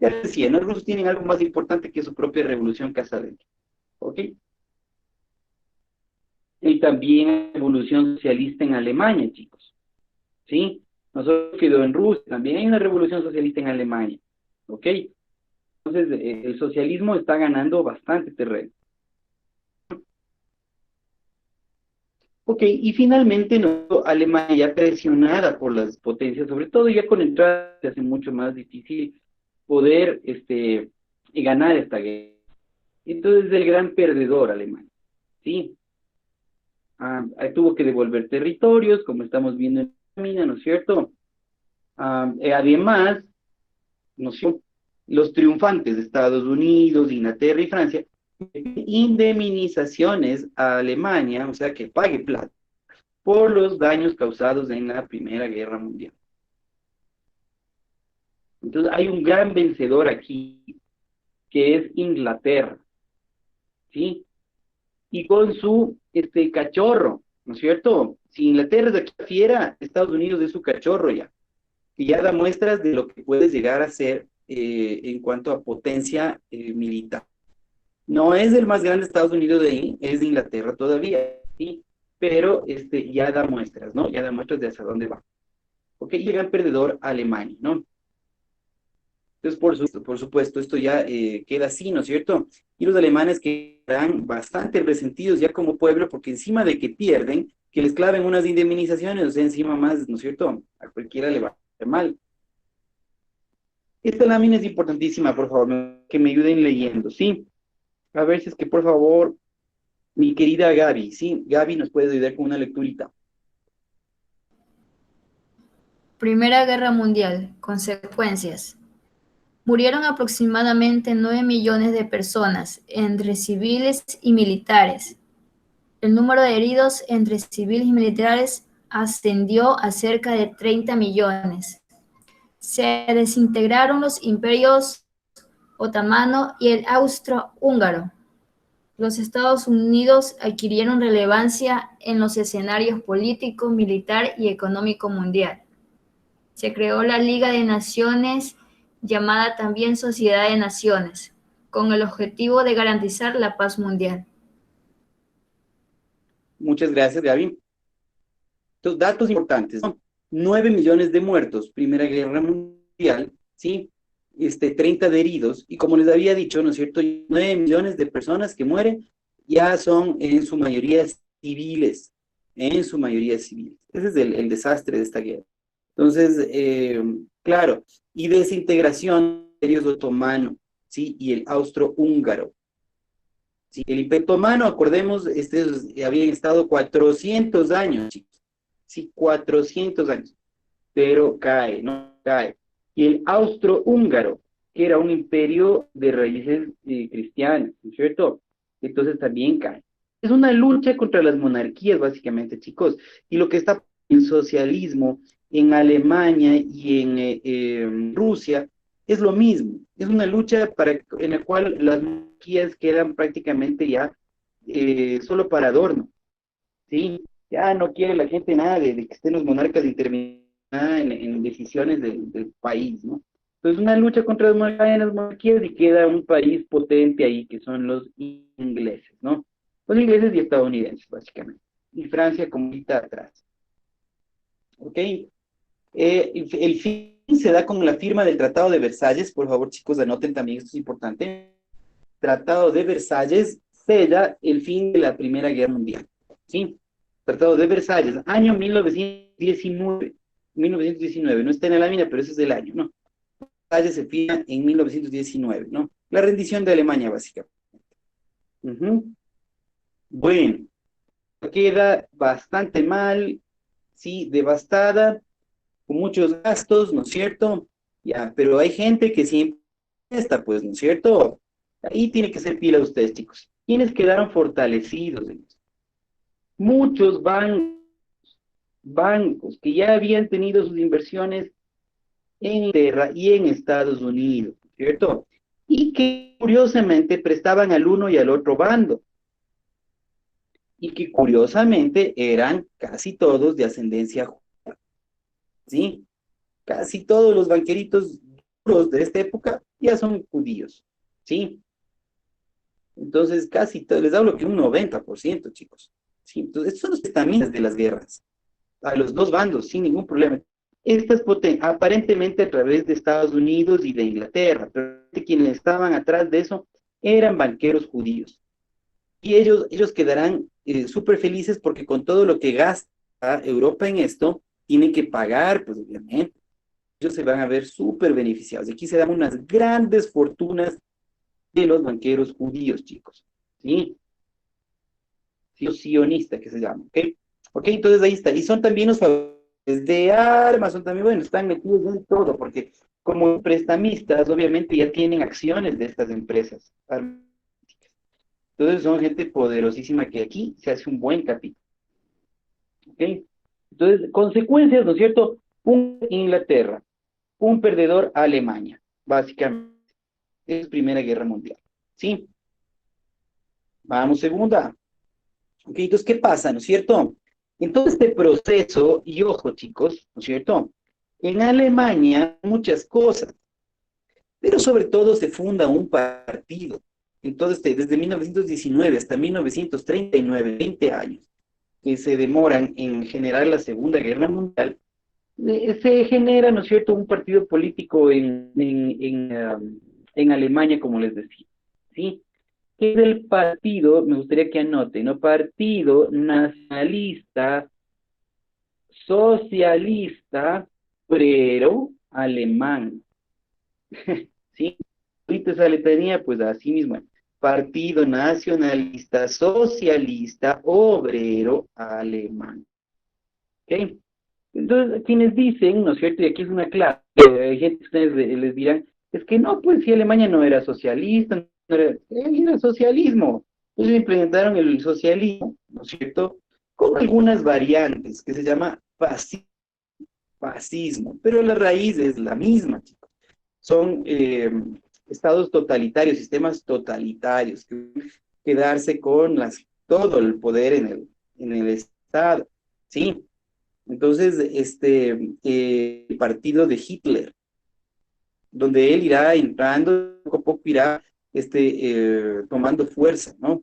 ya decía, ¿no? Los rusos tienen algo más importante que su propia revolución casa adentro. ¿Ok? Y también revolución socialista en Alemania, chicos. ¿Sí? No solo quedó en Rusia, también hay una revolución socialista en Alemania. ¿Ok? Entonces, el socialismo está ganando bastante terreno. Ok, y finalmente no, Alemania ya presionada por las potencias, sobre todo ya con entrada se hace mucho más difícil poder ganar esta guerra. Entonces es el gran perdedor Alemania, ¿sí? Tuvo que devolver territorios, como estamos viendo en la mina, ¿no es cierto? Además, ¿no es cierto?, los triunfantes de Estados Unidos, Inglaterra y Francia, indemnizaciones a Alemania, o sea, que pague plata por los daños causados en la Primera Guerra Mundial. Entonces hay un gran vencedor aquí, que es Inglaterra, ¿sí? Y con su cachorro, ¿no es cierto? Si Inglaterra es de aquí fiera, Estados Unidos es su cachorro ya, y ya da muestras de lo que puede llegar a ser en cuanto a potencia militar. No es el más grande Estados Unidos de ahí, es de Inglaterra todavía, ¿sí? Pero ya da muestras, ¿no? Ya da muestras de hacia dónde va. Ok, y el gran perdedor, Alemania, ¿no? Entonces, por supuesto, esto ya queda así, ¿no es cierto? Y los alemanes quedan bastante resentidos ya como pueblo, porque encima de que pierden, que les claven unas indemnizaciones, o sea, encima más, ¿no es cierto? A cualquiera le va a hacer mal. Esta lámina es importantísima, por favor, que me ayuden leyendo, ¿sí? A ver si es que, por favor, mi querida Gaby, ¿sí? Gaby nos puede ayudar con una lecturita. Primera Guerra Mundial. Consecuencias. Murieron aproximadamente 9 millones de personas, entre civiles y militares. El número de heridos entre civiles y militares ascendió a cerca de 30 millones. Se desintegraron los imperios otomano y el austrohúngaro. Los Estados Unidos adquirieron relevancia en los escenarios político, militar y económico mundial. Se creó la Liga de Naciones, llamada también Sociedad de Naciones, con el objetivo de garantizar la paz mundial. Muchas gracias, Gaby. Entonces, datos importantes, ¿no? 9 millones de muertos, Primera Guerra Mundial, ¿sí? 30 de heridos, y como les había dicho, ¿no es cierto? 9 millones de personas que mueren ya son en su mayoría civiles, en su mayoría civiles. Ese es el desastre de esta guerra. Entonces, claro, y desintegración del Imperio Otomano, ¿sí? Y el Austrohúngaro. ¿Sí? El Imperio Otomano, acordemos, habían estado 400 años, chicos. Sí, 400 años, pero cae, no cae. Y el austrohúngaro, que era un imperio de raíces cristianas, ¿no es cierto? Entonces también cae. Es una lucha contra las monarquías, básicamente, chicos. Y lo que está en socialismo, en Alemania y en Rusia, es lo mismo. Es una lucha en la cual las monarquías quedan prácticamente ya solo para adorno, ¿sí? Ya no quiere la gente nada de que estén los monarcas interviniendo en decisiones del país, ¿no? Entonces, una lucha contra las monarquías y queda un país potente ahí, que son los ingleses, ¿no? Los ingleses y estadounidenses, básicamente. Y Francia como está atrás. ¿Ok? El fin se da con la firma del Tratado de Versalles. Por favor, chicos, anoten también, esto es importante. Tratado de Versalles sella el fin de la Primera Guerra Mundial, ¿sí? Tratado de Versalles, año 1919. 1919, no está en la lámina, pero ese es el año, ¿no? Versalles se firma en 1919, ¿no? La rendición de Alemania, básicamente. Bueno, queda bastante mal, sí, devastada, con muchos gastos, ¿no es cierto? Ya, pero hay gente que siempre está, pues, ¿no es cierto? Ahí tiene que ser pila ustedes, chicos. ¿Quiénes quedaron fortalecidos? Muchos bancos que ya habían tenido sus inversiones en Inglaterra y en Estados Unidos, ¿cierto? Y que curiosamente prestaban al uno y al otro bando. Y que curiosamente eran casi todos de ascendencia judía, ¿sí? Casi todos los banqueritos duros de esta época ya son judíos, ¿sí? Entonces, casi todo, les hablo que un 90%, chicos. ¿Sí? Entonces, estos son los estamentos de las guerras, a los dos bandos, sin ningún problema. Estas aparentemente a través de Estados Unidos y de Inglaterra, pero quienes estaban atrás de eso eran banqueros judíos. Y ellos quedarán súper felices porque con todo lo que gasta Europa en esto, tienen que pagar, pues obviamente. Ellos se van a ver súper beneficiados. Aquí se dan unas grandes fortunas de los banqueros judíos, chicos. ¿Sí? Los sionistas que se llaman, ¿ok? Ok, entonces ahí está. Y son también los fabricantes de armas, son también, bueno, están metidos en todo, porque como prestamistas, obviamente ya tienen acciones de estas empresas. Entonces son gente poderosísima que aquí se hace un buen capítulo, ¿ok? Entonces, consecuencias, ¿no es cierto? Un Inglaterra, un perdedor Alemania, básicamente. Es Primera Guerra Mundial, ¿sí? Vamos, segunda. Ok, entonces, ¿qué pasa, no es cierto? En todo este proceso, y ojo, chicos, ¿no es cierto? En Alemania, muchas cosas, pero sobre todo se funda un partido. Entonces, desde 1919 hasta 1939, 20 años, que se demoran en generar la Segunda Guerra Mundial, se genera, ¿no es cierto?, un partido político en Alemania, como les decía, ¿sí? Que es el partido, me gustaría que anoten, ¿no? Partido Nacionalista Socialista Obrero Alemán, ¿sí? Ahorita esa letanía, pues así mismo, Partido Nacionalista Socialista Obrero Alemán, ¿ok? Entonces, quienes dicen, ¿no es cierto? Y aquí es una clave, hay gente que ustedes les dirán, es que no, pues si Alemania no era socialista, era socialismo. Ellos implementaron el socialismo, ¿no es cierto? Con algunas variantes, que se llama fascismo, pero la raíz es la misma, chicos. Son estados totalitarios, sistemas totalitarios, que quedarse con todo el poder en el Estado, ¿sí? Entonces, el partido de Hitler, donde él irá entrando, poco a poco irá tomando fuerza, ¿no?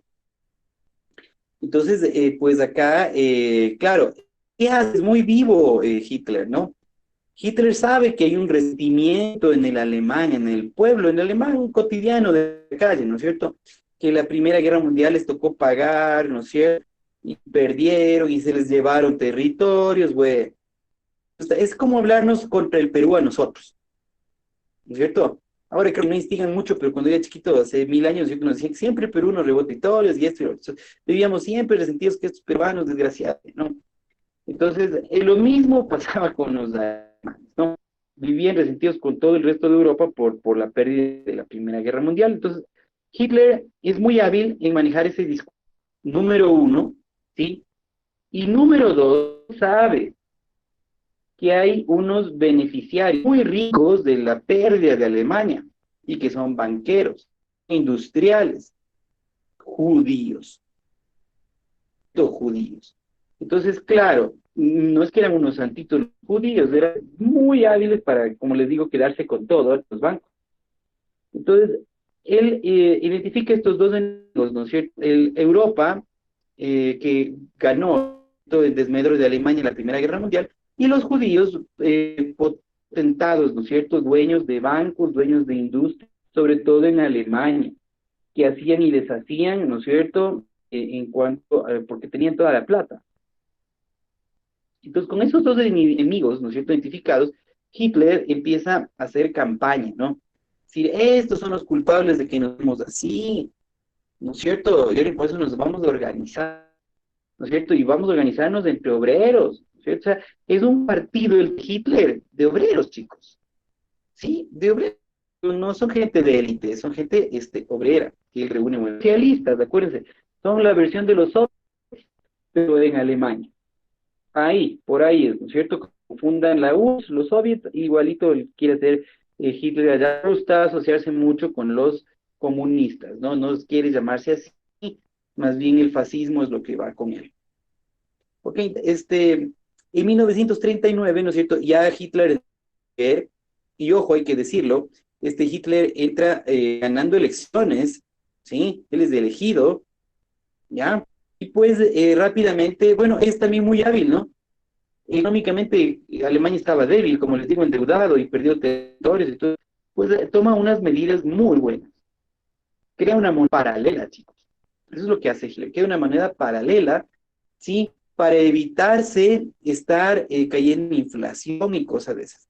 Entonces, pues acá, claro, ¿qué hace? Es muy vivo Hitler, ¿no? Hitler sabe que hay un resentimiento en el alemán, en el pueblo, en el alemán cotidiano de la calle, ¿no es cierto? Que la Primera Guerra Mundial les tocó pagar, ¿no es cierto? Y perdieron y se les llevaron territorios, güey. Es como hablarnos contra el Perú a nosotros, ¿no es cierto? Ahora creo que no instigan mucho, pero cuando yo era chiquito, hace 1000 años, yo nos decía que siempre Perú nos rebota territorios y esto y lo otro. Vivíamos siempre resentidos que estos peruanos, desgraciados, ¿no? Entonces, lo mismo pasaba con los alemanes, ¿no? Vivían resentidos con todo el resto de Europa por la pérdida de la Primera Guerra Mundial. Entonces, Hitler es muy hábil en manejar ese discurso, número uno, ¿sí? Y número dos, sabe que hay unos beneficiarios muy ricos de la pérdida de Alemania y que son banqueros, industriales, judíos, todos judíos. Entonces, claro, no es que eran unos santitos judíos, eran muy hábiles para, como les digo, quedarse con todo, los bancos. Entonces, él identifica estos dos enemigos, ¿no es cierto? Europa, que ganó todo el desmedro de Alemania en la Primera Guerra Mundial, y los judíos potentados, ¿no es cierto? Dueños de bancos, dueños de industria, sobre todo en Alemania, que hacían y deshacían, ¿no es cierto? En cuanto, porque tenían toda la plata. Entonces, con esos dos enemigos, ¿no es cierto?, identificados, Hitler empieza a hacer campaña, ¿no? Es decir, estos son los culpables de que nos vemos así, ¿no es cierto? Y ahora por eso nos vamos a organizar, ¿no es cierto? Y vamos a organizarnos entre obreros, ¿no es cierto? O sea, es un partido el Hitler de obreros, chicos, ¿sí? De obreros. No son gente de élite, son gente obrera, que él reúne socialistas, acuérdense, son la versión de los soviets, pero en Alemania. Ahí, por ahí, ¿no es cierto? Fundan la URSS, los soviets, igualito quiere hacer Hitler allá, gusta asociarse mucho con los comunistas, ¿no? No quiere llamarse así, más bien el fascismo es lo que va con él. Ok, en 1939, ¿no es cierto? Ya Hitler, y ojo, hay que decirlo, Hitler entra ganando elecciones, ¿sí? Él es elegido, ¿ya? Y pues rápidamente, bueno, es también muy hábil, ¿no? Económicamente Alemania estaba débil, como les digo, endeudado y perdió territorios y todo, pues toma unas medidas muy buenas. Crea una moneda paralela, chicos. Eso es lo que hace Hitler, crea una moneda paralela, ¿sí? Para evitarse estar cayendo en inflación y cosas de esas.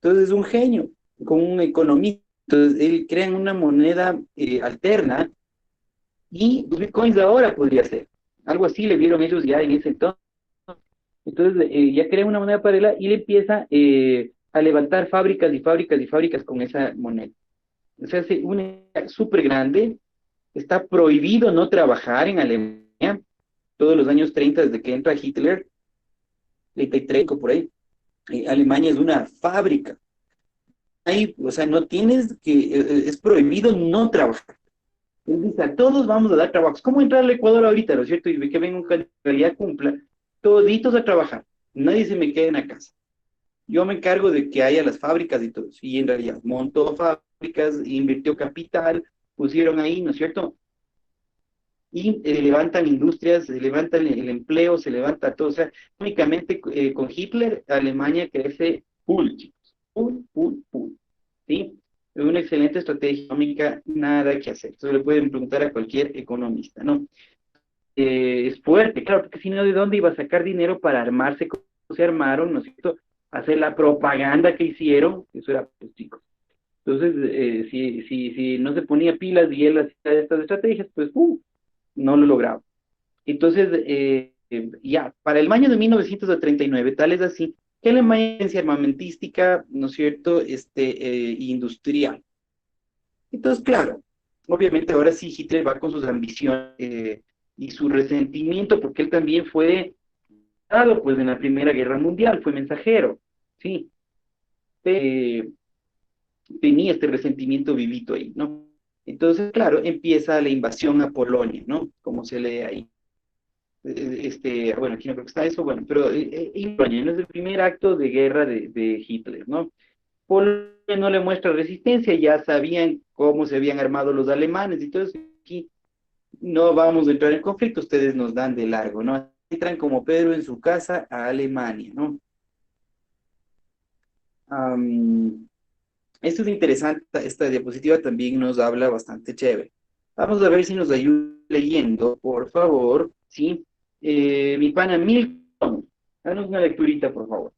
Entonces es un genio, con un economista. Entonces él crea una moneda alterna y los bitcoins de ahora podría ser. Algo así le vieron ellos ya en ese entonces. Entonces ya crea una moneda paralela y le empieza a levantar fábricas y fábricas y fábricas con esa moneda. O sea, hace una súper grande, está prohibido no trabajar en Alemania, todos los años 30 desde que entra Hitler, 33 o por ahí, Alemania es una fábrica. Ahí, o sea, no tienes que, es prohibido no trabajar. Él dice, a todos vamos a dar trabajos. ¿Cómo entrar al Ecuador ahorita, no es cierto? Y ve que venga un candidato cumpla, toditos a trabajar. Nadie se me quede en la casa. Yo me encargo de que haya las fábricas y todo eso. Y en realidad montó fábricas, invirtió capital, pusieron ahí, ¿no es cierto? Y levantan industrias, se levantan el empleo, se levanta todo. O sea, únicamente con Hitler, Alemania crece full, chicos. Full, full, full. ¿Sí? Es una excelente estrategia económica, nada que hacer. Eso le pueden preguntar a cualquier economista, ¿no? Es fuerte, claro, porque si no, ¿de dónde iba a sacar dinero para armarse como se armaron, ¿no es cierto? Hacer la propaganda que hicieron, eso era, pues, chicos. Entonces, si no se ponía pilas y él hacía estas estrategias, pues, no lo lograba. Entonces, ya, para el año de 1939, tal es así, que Alemania es armamentística, ¿no es cierto?, industrial. Entonces, claro, obviamente ahora sí Hitler va con sus ambiciones y su resentimiento, porque él también fue dado pues en la Primera Guerra Mundial, fue mensajero, sí, eh, tenía este resentimiento vivito ahí, ¿no? Entonces, claro, empieza la invasión a Polonia, ¿no? Como se lee ahí. bueno, aquí no creo que está eso, bueno, pero Polonia no es el primer acto de guerra de Hitler, ¿no? Polonia no le muestra resistencia, ya sabían cómo se habían armado los alemanes y todo eso. Aquí no vamos a entrar en conflicto, ustedes nos dan de largo, ¿no? Entran como Pedro en su casa a Alemania, ¿no? Am, Esto es interesante, esta diapositiva también nos habla bastante chévere. Vamos a ver si nos ayuda leyendo, por favor, ¿sí? Mi pana Milton, danos una lecturita, por favor.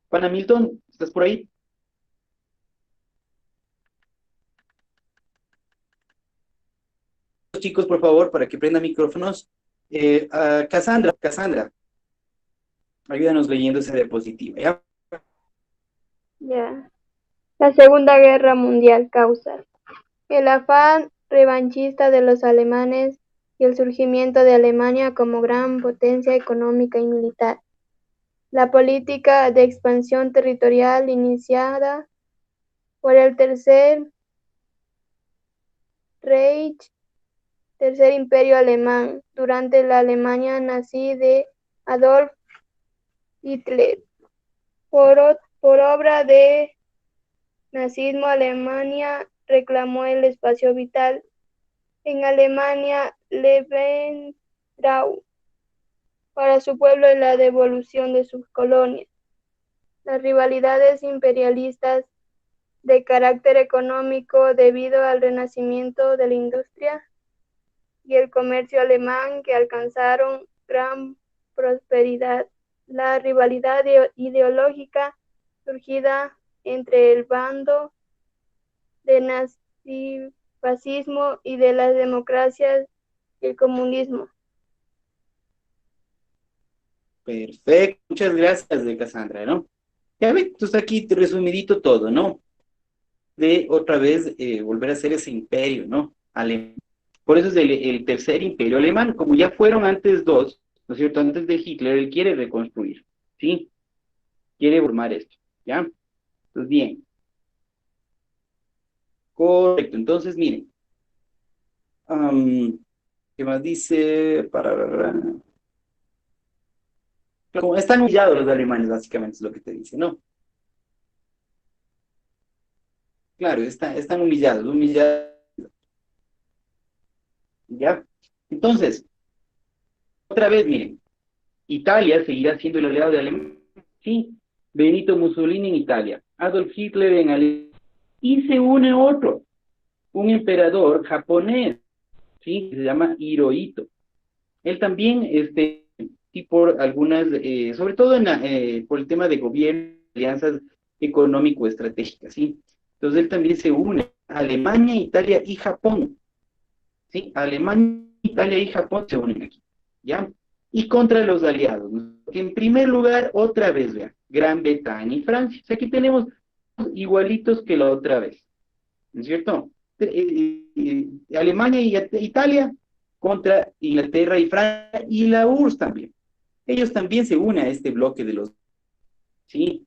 Pana Milton, ¿estás por ahí? Chicos, por favor, para que prendan micrófonos. Cassandra, ayúdanos leyendo esa diapositiva, ¿ya? Ya. La Segunda Guerra Mundial causa el afán revanchista de los alemanes y el surgimiento de Alemania como gran potencia económica y militar. La política de expansión territorial iniciada por el Tercer Reich, Tercer Imperio Alemán, durante la Alemania nazi de Adolf Hitler. Por obra de nazismo, Alemania reclamó el espacio vital en Alemania Lebensraum para su pueblo y la devolución de sus colonias. Las rivalidades imperialistas de carácter económico debido al renacimiento de la industria y el comercio alemán que alcanzaron gran prosperidad. La rivalidad ideológica surgida entre el bando del nazifascismo y de las democracias y el comunismo. Perfecto, muchas gracias, Cassandra, ¿no? Ya ves, entonces aquí resumidito todo, ¿no? De otra vez volver a ser ese imperio, ¿no? Alemán. Por eso es el tercer imperio alemán, como ya fueron antes dos, ¿no es cierto? Antes de Hitler, él quiere reconstruir, ¿sí? Quiere formar esto, ¿ya? Entonces, bien. Correcto, entonces, miren. ¿Qué más dice? Como están humillados los alemanes, básicamente es lo que te dice, ¿no? Claro, están humillados, ¿ya? Entonces, otra vez, miren, Italia seguirá siendo el aliado de Alemania, sí, Benito Mussolini en Italia, Adolf Hitler en Alemania, y se une otro, un emperador japonés, sí, que se llama Hirohito. Él también, y por algunas, sobre todo por el tema de gobierno, alianzas económico-estratégicas, ¿sí? Entonces él también se une a Alemania, Italia y Japón, ¿sí? Alemania, Italia y Japón se unen aquí, ¿ya? Y contra los aliados, ¿no? En primer lugar, otra vez, vean, Gran Bretaña y Francia. O sea, aquí tenemos igualitos que la otra vez, ¿no es cierto? Alemania y Italia contra Inglaterra y Francia y la URSS también. Ellos también se unen a este bloque de los, ¿sí?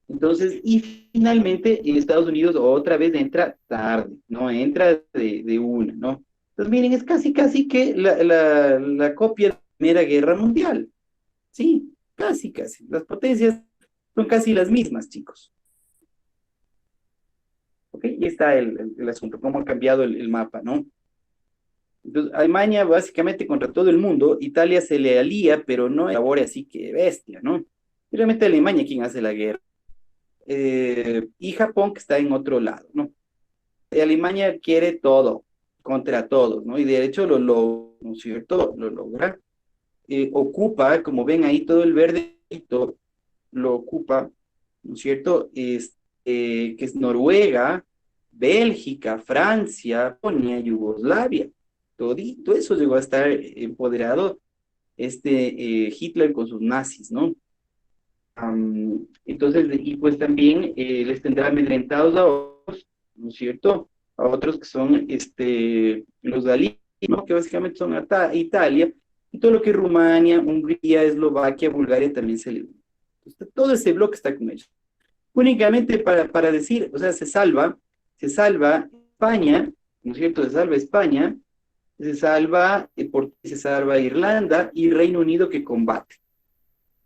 Entonces, y finalmente en Estados Unidos otra vez entra tarde, ¿no? Entra de una, ¿no? Entonces, miren, es casi que la copia de la Primera Guerra Mundial, ¿sí? Casi. Las potencias son casi las mismas, chicos. ¿Ok? Y está el asunto, cómo ha cambiado el mapa, ¿no? Entonces, Alemania básicamente contra todo el mundo, Italia se le alía, pero no elabora así que bestia, ¿no? Y realmente Alemania quien hace la guerra. Y Japón que está en otro lado, ¿no? Alemania quiere todo, contra todos, ¿no? Y de hecho ¿no es cierto? Lo logra. Ocupa, como ven ahí, todo el verdecito, lo ocupa, ¿no es cierto? Que es Noruega, Bélgica, Francia, Polonia, Yugoslavia. Todo eso llegó a estar empoderado Hitler con sus nazis, ¿no? Entonces, y pues también les tendrá amedrentados a otros, ¿no es cierto? A otros que son los Dalí, ¿no? Que básicamente son Italia, y todo lo que es Rumania, Hungría, Eslovaquia, Bulgaria también se le une. Entonces, todo ese bloque está con ellos. únicamente para decir, o sea, se salva España, ¿no es cierto? Se salva España, se salva Irlanda y Reino Unido que combate,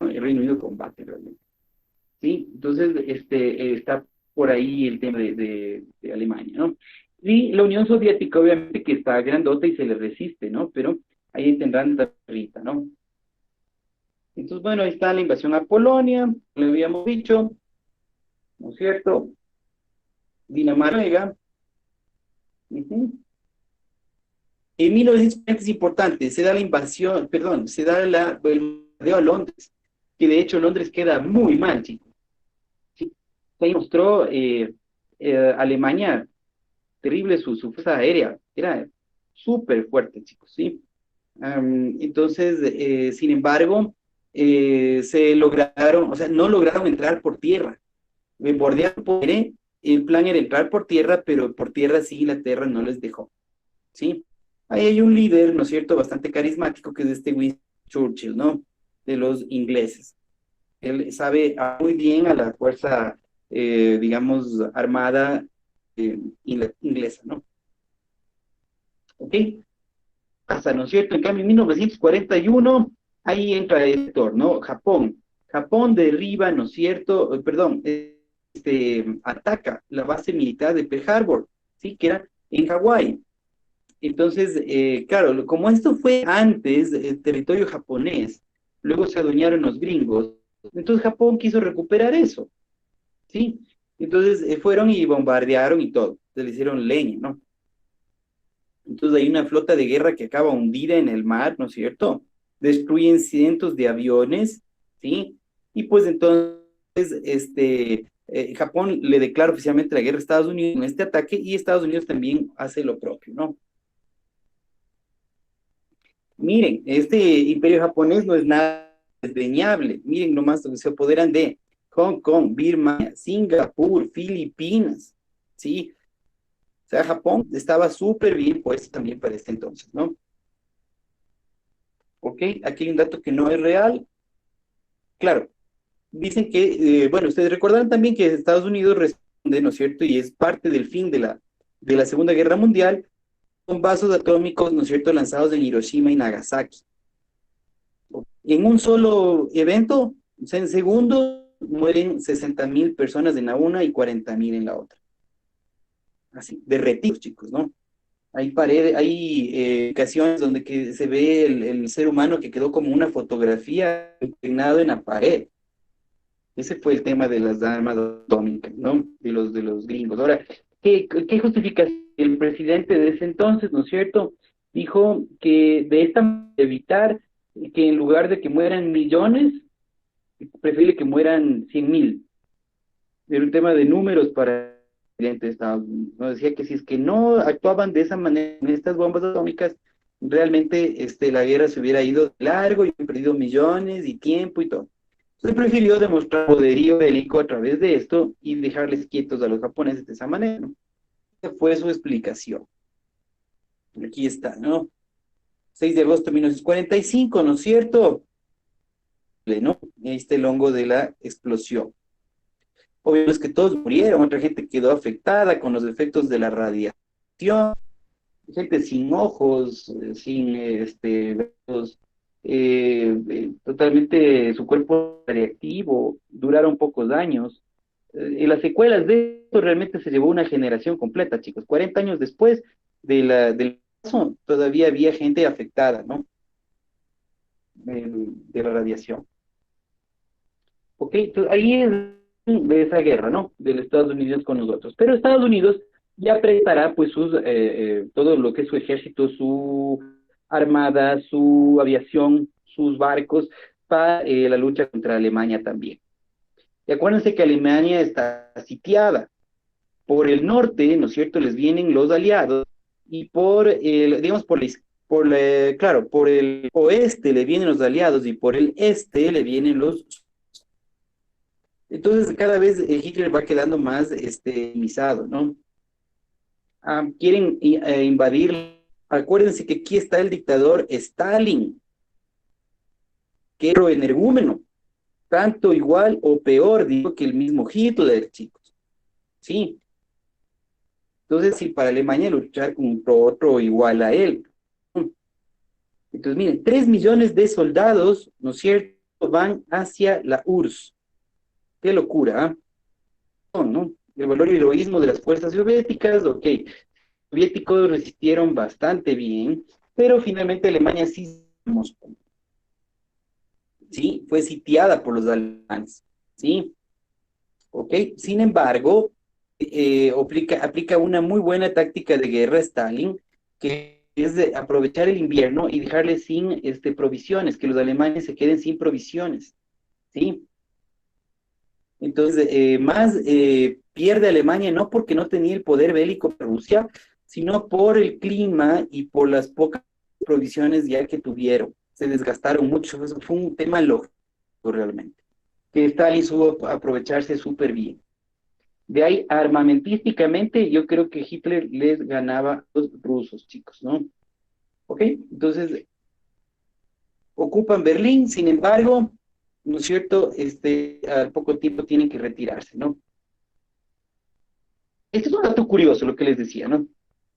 ¿no? El Reino Unido combate realmente, ¿sí? Entonces, está por ahí el tema de Alemania, ¿no? Y la Unión Soviética, obviamente, que está grandota y se le resiste, ¿no? Pero ahí tendrán la rita, ¿no? Entonces, bueno, ahí está la invasión a Polonia, lo habíamos dicho, ¿no es cierto? Dinamarca. Ujú. En 1940 es importante, se da la invasión, perdón, se da el bombardeo a Londres, que de hecho Londres queda muy mal, chicos. ¿Sí? Ahí mostró Alemania terrible su fuerza aérea, era súper fuerte, chicos, ¿sí? Entonces, sin embargo, se lograron, o sea, no lograron entrar por tierra, bordearon por aire, el plan era entrar por tierra, pero por tierra sí, Inglaterra no les dejó, ¿sí? Ahí hay un líder, ¿no es cierto?, bastante carismático, que es Winston Churchill, ¿no?, de los ingleses. Él sabe muy bien a la fuerza, digamos, armada inglesa, ¿no? ¿Ok? Pasa, ¿no es cierto? En cambio, en 1941, ahí entra el sector, ¿no? Japón. Japón derriba, ¿no es cierto? Perdón, ataca la base militar de Pearl Harbor, ¿sí? Que era en Hawái. Entonces, claro, como esto fue antes del territorio japonés, luego se adueñaron los gringos, entonces Japón quiso recuperar eso, ¿sí? Entonces fueron y bombardearon y todo, se le hicieron leña, ¿no? Entonces hay una flota de guerra que acaba hundida en el mar, ¿no es cierto? Destruyen cientos de aviones, ¿sí? Y pues entonces, Japón le declara oficialmente la guerra a Estados Unidos en este ataque y Estados Unidos también hace lo propio, ¿no? Miren, este imperio japonés no es nada desdeñable. Miren nomás, se apoderan de Hong Kong, Birmania, Singapur, Filipinas, ¿sí? O sea, Japón estaba súper bien puesto también para este entonces, ¿no? ¿Ok? Aquí hay un dato que no es real. Claro, dicen que, bueno, ustedes recordarán también que Estados Unidos responde, ¿no es cierto? Y es parte del fin de la Segunda Guerra Mundial con vasos atómicos, ¿no es cierto?, lanzados en Hiroshima y Nagasaki. En un solo evento, o sea, en segundos, mueren 60.000 personas en la una y 40.000 en la otra. Así, derretidos, chicos, ¿no? Hay paredes, hay ocasiones donde que se ve el ser humano que quedó como una fotografía impregnado en la pared. Ese fue el tema de las armas atómicas, ¿no? De los gringos. Ahora, ¿qué justifica el presidente de ese entonces, ¿no es cierto? Dijo que de esta manera evitar que en lugar de que mueran millones, prefiere que mueran 100.000. Era un tema de números para el presidente de Estados Unidos, ¿no? Decía que si es que no actuaban de esa manera en estas bombas atómicas, realmente la guerra se hubiera ido largo y hubieran perdido millones y tiempo y todo. Entonces prefirió demostrar poderío bélico a través de esto y dejarles quietos a los japoneses de esa manera, ¿no? Esa fue su explicación. Aquí está, ¿no? 6 de agosto de 1945, ¿no es cierto? ¿No? Ahí está el hongo de la explosión. Obvio es que todos murieron, otra gente quedó afectada con los efectos de la radiación, gente sin ojos, sin totalmente su cuerpo reactivo, duraron pocos años. Y las secuelas de esto realmente se llevó una generación completa, chicos. 40 años después del caso, todavía había gente afectada, ¿no? De la radiación. Ok, entonces ahí es de esa guerra, ¿no? Del Estados Unidos con nosotros. Pero Estados Unidos ya prestará pues todo lo que es su ejército, su armada, su aviación, sus barcos para la lucha contra Alemania también. Y acuérdense que Alemania está sitiada. Por el norte, ¿no es cierto?, les vienen los aliados y digamos, claro, por el oeste le vienen los aliados y por el este le vienen los. Entonces, cada vez Hitler va quedando más minimizado, ¿no? Quieren invadir. Acuérdense que aquí está el dictador Stalin, que era energúmeno. tanto igual o peor, digo, que el mismo Hitler, chicos. Sí. Entonces, si para Alemania luchar contra otro igual a él. Entonces, miren, 3 millones de soldados, ¿no es cierto?, van hacia la URSS. Qué locura, ¿ah? ¿No? El valor y heroísmo de las fuerzas soviéticas, ok. Los soviéticos resistieron bastante bien, pero finalmente Alemania sí, fue sitiada por los alemanes, ¿sí? Ok, sin embargo, aplica una muy buena táctica de guerra Stalin, que es de aprovechar el invierno y dejarle sin provisiones, que los alemanes se queden sin provisiones, ¿sí? Entonces, pierde Alemania no porque no tenía el poder bélico de Rusia, sino por el clima y por las pocas provisiones ya que tuvieron. Se desgastaron mucho, eso fue un tema lógico realmente, que Stalin supo aprovecharse súper bien. De ahí, armamentísticamente, yo creo que Hitler les ganaba a los rusos, chicos, ¿no? ¿Ok? Entonces, ocupan Berlín, sin embargo, ¿no es cierto? Al poco tiempo tienen que retirarse, ¿no? Este es un dato curioso, lo que les decía, ¿no?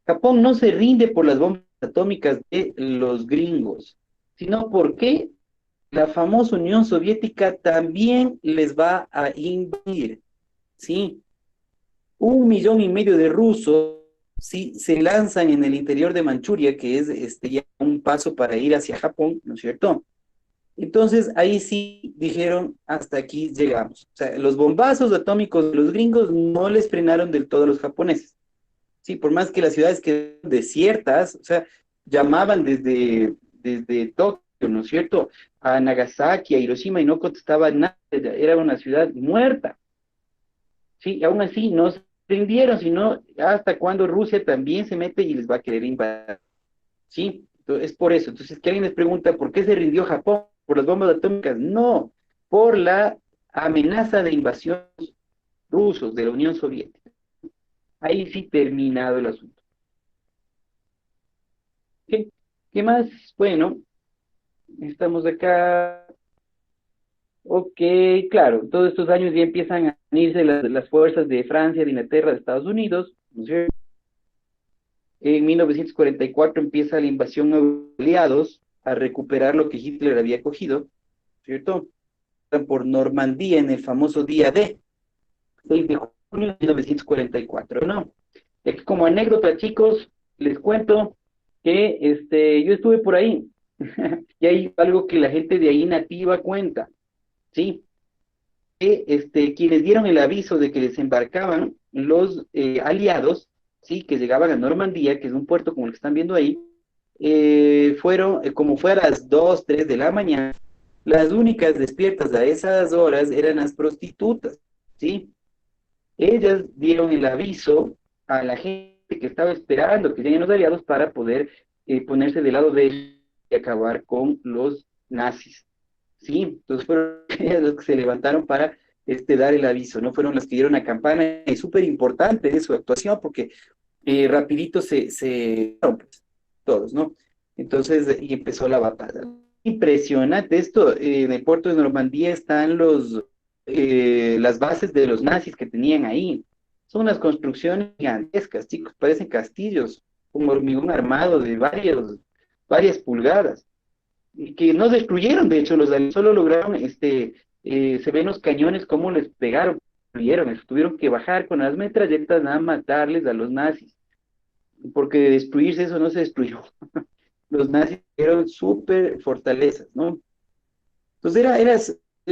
Japón no se rinde por las bombas atómicas de los gringos, sino porque la famosa Unión Soviética también les va a invadir, ¿sí? 1,5 millones de rusos, sí, se lanzan en el interior de Manchuria, que es ya un paso para ir hacia Japón, ¿no es cierto? Entonces ahí sí dijeron, hasta aquí llegamos. O sea, los bombazos atómicos de los gringos no les frenaron del todo a los japoneses. Sí, por más que las ciudades quedaron desiertas, o sea, llamaban desde Tokio, ¿no es cierto?, a Nagasaki, a Hiroshima, y no contestaba nada, era una ciudad muerta. Sí, y aún así no se rindieron, sino hasta cuando Rusia también se mete y les va a querer invadir. Sí, entonces, es por eso. Entonces, que alguien les pregunta, ¿por qué se rindió Japón? ¿Por las bombas atómicas? No, por la amenaza de invasión rusos de la Unión Soviética. Ahí sí terminado el asunto. ¿Qué más? Bueno, estamos acá. Ok, claro, todos estos años ya empiezan a unirse las fuerzas de Francia, de Inglaterra, de Estados Unidos, ¿no es cierto? En 1944 empieza la invasión de aliados a recuperar lo que Hitler había cogido, ¿cierto? Por Normandía en el famoso día D, 6 de junio de 1944, ¿no? Y aquí como anécdota, chicos, les cuento que yo estuve por ahí, y hay algo que la gente de ahí nativa cuenta, ¿sí? Que quienes dieron el aviso de que desembarcaban los aliados, ¿sí? Que llegaban a Normandía, que es un puerto como el que están viendo ahí, fueron, como fue a las 2, 3 de la mañana, las únicas despiertas a esas horas eran las prostitutas, ¿sí? Ellas dieron el aviso a la gente que estaba esperando que lleguen los aliados para poder ponerse del lado de ellos y acabar con los nazis, ¿sí? Entonces fueron ellas los que se levantaron para dar el aviso, ¿no? Fueron las que dieron la campana, y súper importante de su actuación porque rapidito pues, todos, ¿no? Entonces, y empezó la batalla. Impresionante esto, en el puerto de Normandía están las bases de los nazis que tenían ahí. Son unas construcciones gigantescas, chicos, parecen castillos, como hormigón armado de varias pulgadas, y que no destruyeron, de hecho, los aliados solo lograron, se ven los cañones cómo les pegaron, destruyeron, tuvieron que bajar con las metralletas a matarles a los nazis, porque de destruirse eso no se destruyó. Los nazis eran súper fortalezas, ¿no? Entonces era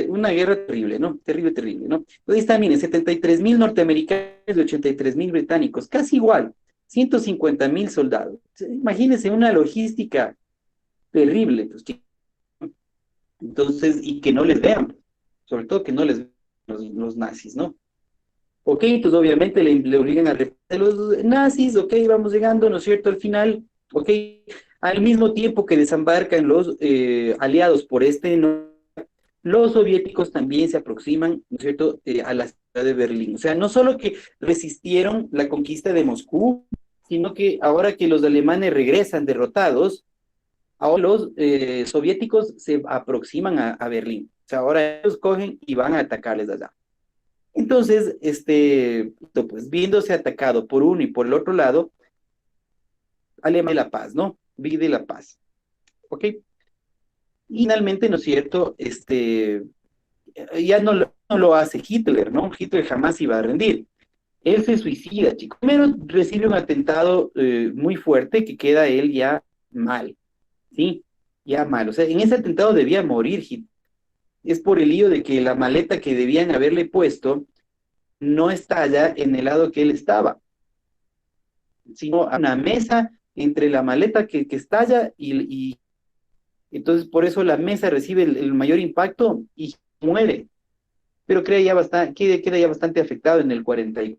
una guerra terrible, ¿no? Terrible, terrible, ¿no? Entonces ahí está, miren, 73,000 norteamericanos y 83,000 británicos, casi igual, 150,000 soldados. Imagínense una logística terrible, pues, entonces, y que no les vean, sobre todo que no les vean los nazis, ¿no? Ok, entonces obviamente le obligan a repetir los nazis, ok, vamos llegando, ¿no es cierto? Al final, ok, al mismo tiempo que desembarcan los aliados por ¿no? Los soviéticos también se aproximan, ¿no es cierto?, a la ciudad de Berlín. O sea, no solo que resistieron la conquista de Moscú, sino que ahora que los alemanes regresan derrotados, ahora los soviéticos se aproximan a Berlín. sea, ahora ellos cogen y van a atacarles allá. Entonces, pues viéndose atacado por uno y por el otro lado, Alemania de la paz, ¿no? Vive la paz, ¿ok? Y finalmente, ¿no es cierto? Ya no lo hace Hitler, ¿no? Hitler jamás iba a rendir. Él se suicida, chicos. Primero recibe un atentado muy fuerte que queda él ya mal, ¿sí? Ya mal. O sea, en ese atentado debía morir Hitler. Es por el lío de que la maleta que debían haberle puesto no estalla en el lado que él estaba, sino a una mesa entre la maleta que estalla y entonces por eso la mesa recibe el mayor impacto y muere, pero queda ya bastante afectado en el 44,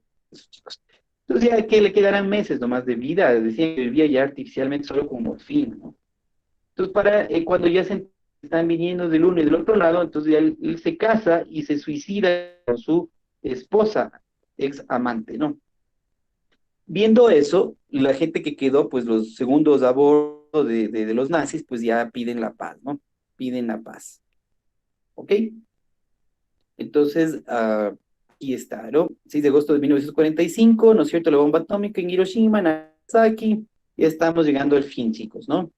chicos. Entonces ya que le quedarán meses nomás de vida, decían que vivía ya artificialmente solo con morfina, ¿no? Entonces cuando ya se están viniendo del uno y del otro lado, entonces ya él se casa y se suicida con su esposa, ex amante, ¿no? Viendo eso, la gente que quedó, pues los segundos a bordo de los nazis, pues ya piden la paz, ¿no? Piden la paz. ¿Ok? Entonces, aquí está, ¿no? 6 de agosto de 1945, ¿no es cierto? La bomba atómica en Hiroshima, Nagasaki. Ya estamos llegando al fin, chicos, ¿no?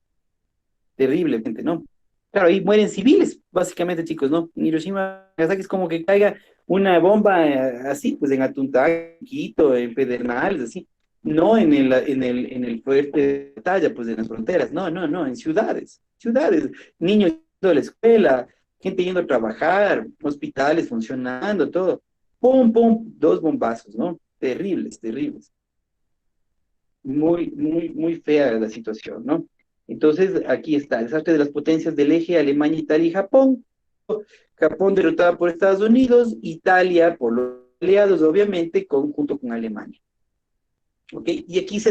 Terriblemente, ¿no? Claro, ahí mueren civiles, básicamente, chicos, ¿no? En Hiroshima, Nagasaki es como que caiga una bomba así, pues en Atuntag, en Quito, en Pedernales, así. No en el fuerte de batalla, pues en las fronteras, no, en ciudades, niños yendo a la escuela, gente yendo a trabajar, hospitales funcionando, todo. Pum, pum, dos bombazos, ¿no? Terribles, terribles. Muy, muy, muy fea la situación, ¿no? Entonces, aquí está, el desastre de las potencias del eje, Alemania, Italia y Japón. Japón derrotada por Estados Unidos, Italia por los aliados, obviamente, junto con Alemania. ¿Ok? Y aquí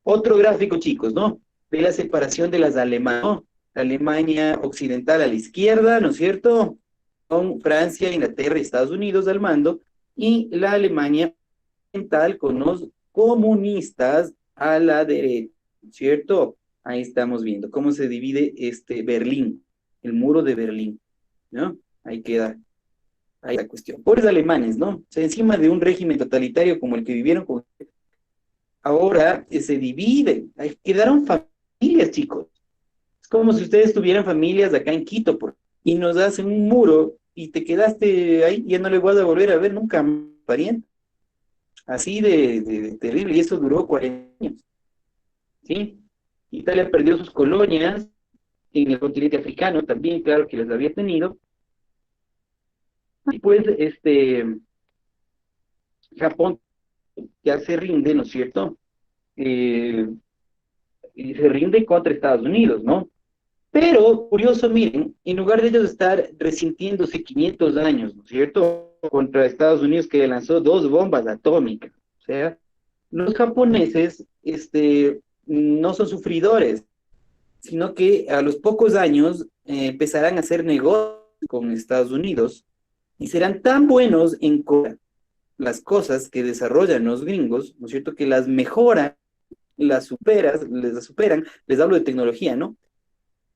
otro gráfico, chicos, ¿no? De la separación de las Alemanas, ¿no? Alemania occidental a la izquierda, ¿no es cierto? Con Francia, Inglaterra y Estados Unidos al mando, y la Alemania oriental con los comunistas a la derecha, ¿cierto? Ahí estamos viendo cómo se divide Berlín, el muro de Berlín, ¿no? Ahí queda ahí la cuestión. Pobres alemanes, ¿no? O sea, encima de un régimen totalitario como el que vivieron, ahora se dividen, ahí quedaron familias, chicos. Es como si ustedes tuvieran familias acá en Quito, y nos hacen un muro y te quedaste ahí, ya no le vas a volver a ver nunca, pariente. Así de terrible, y eso duró 40 años, ¿sí? Italia perdió sus colonias en el continente africano también, claro que las había tenido, y pues Japón ya se rinde, ¿no es cierto? Eh, y se rinde contra Estados Unidos, ¿no? Pero, curioso, miren, en lugar de ellos estar resintiéndose 500 años, ¿no es cierto? Contra Estados Unidos que lanzó dos bombas atómicas, o sea, los japoneses, no son sufridores, sino que a los pocos años empezarán a hacer negocios con Estados Unidos y serán tan buenos en las cosas que desarrollan los gringos, ¿no es cierto? Que las mejoran, las superan, les hablo de tecnología, ¿no?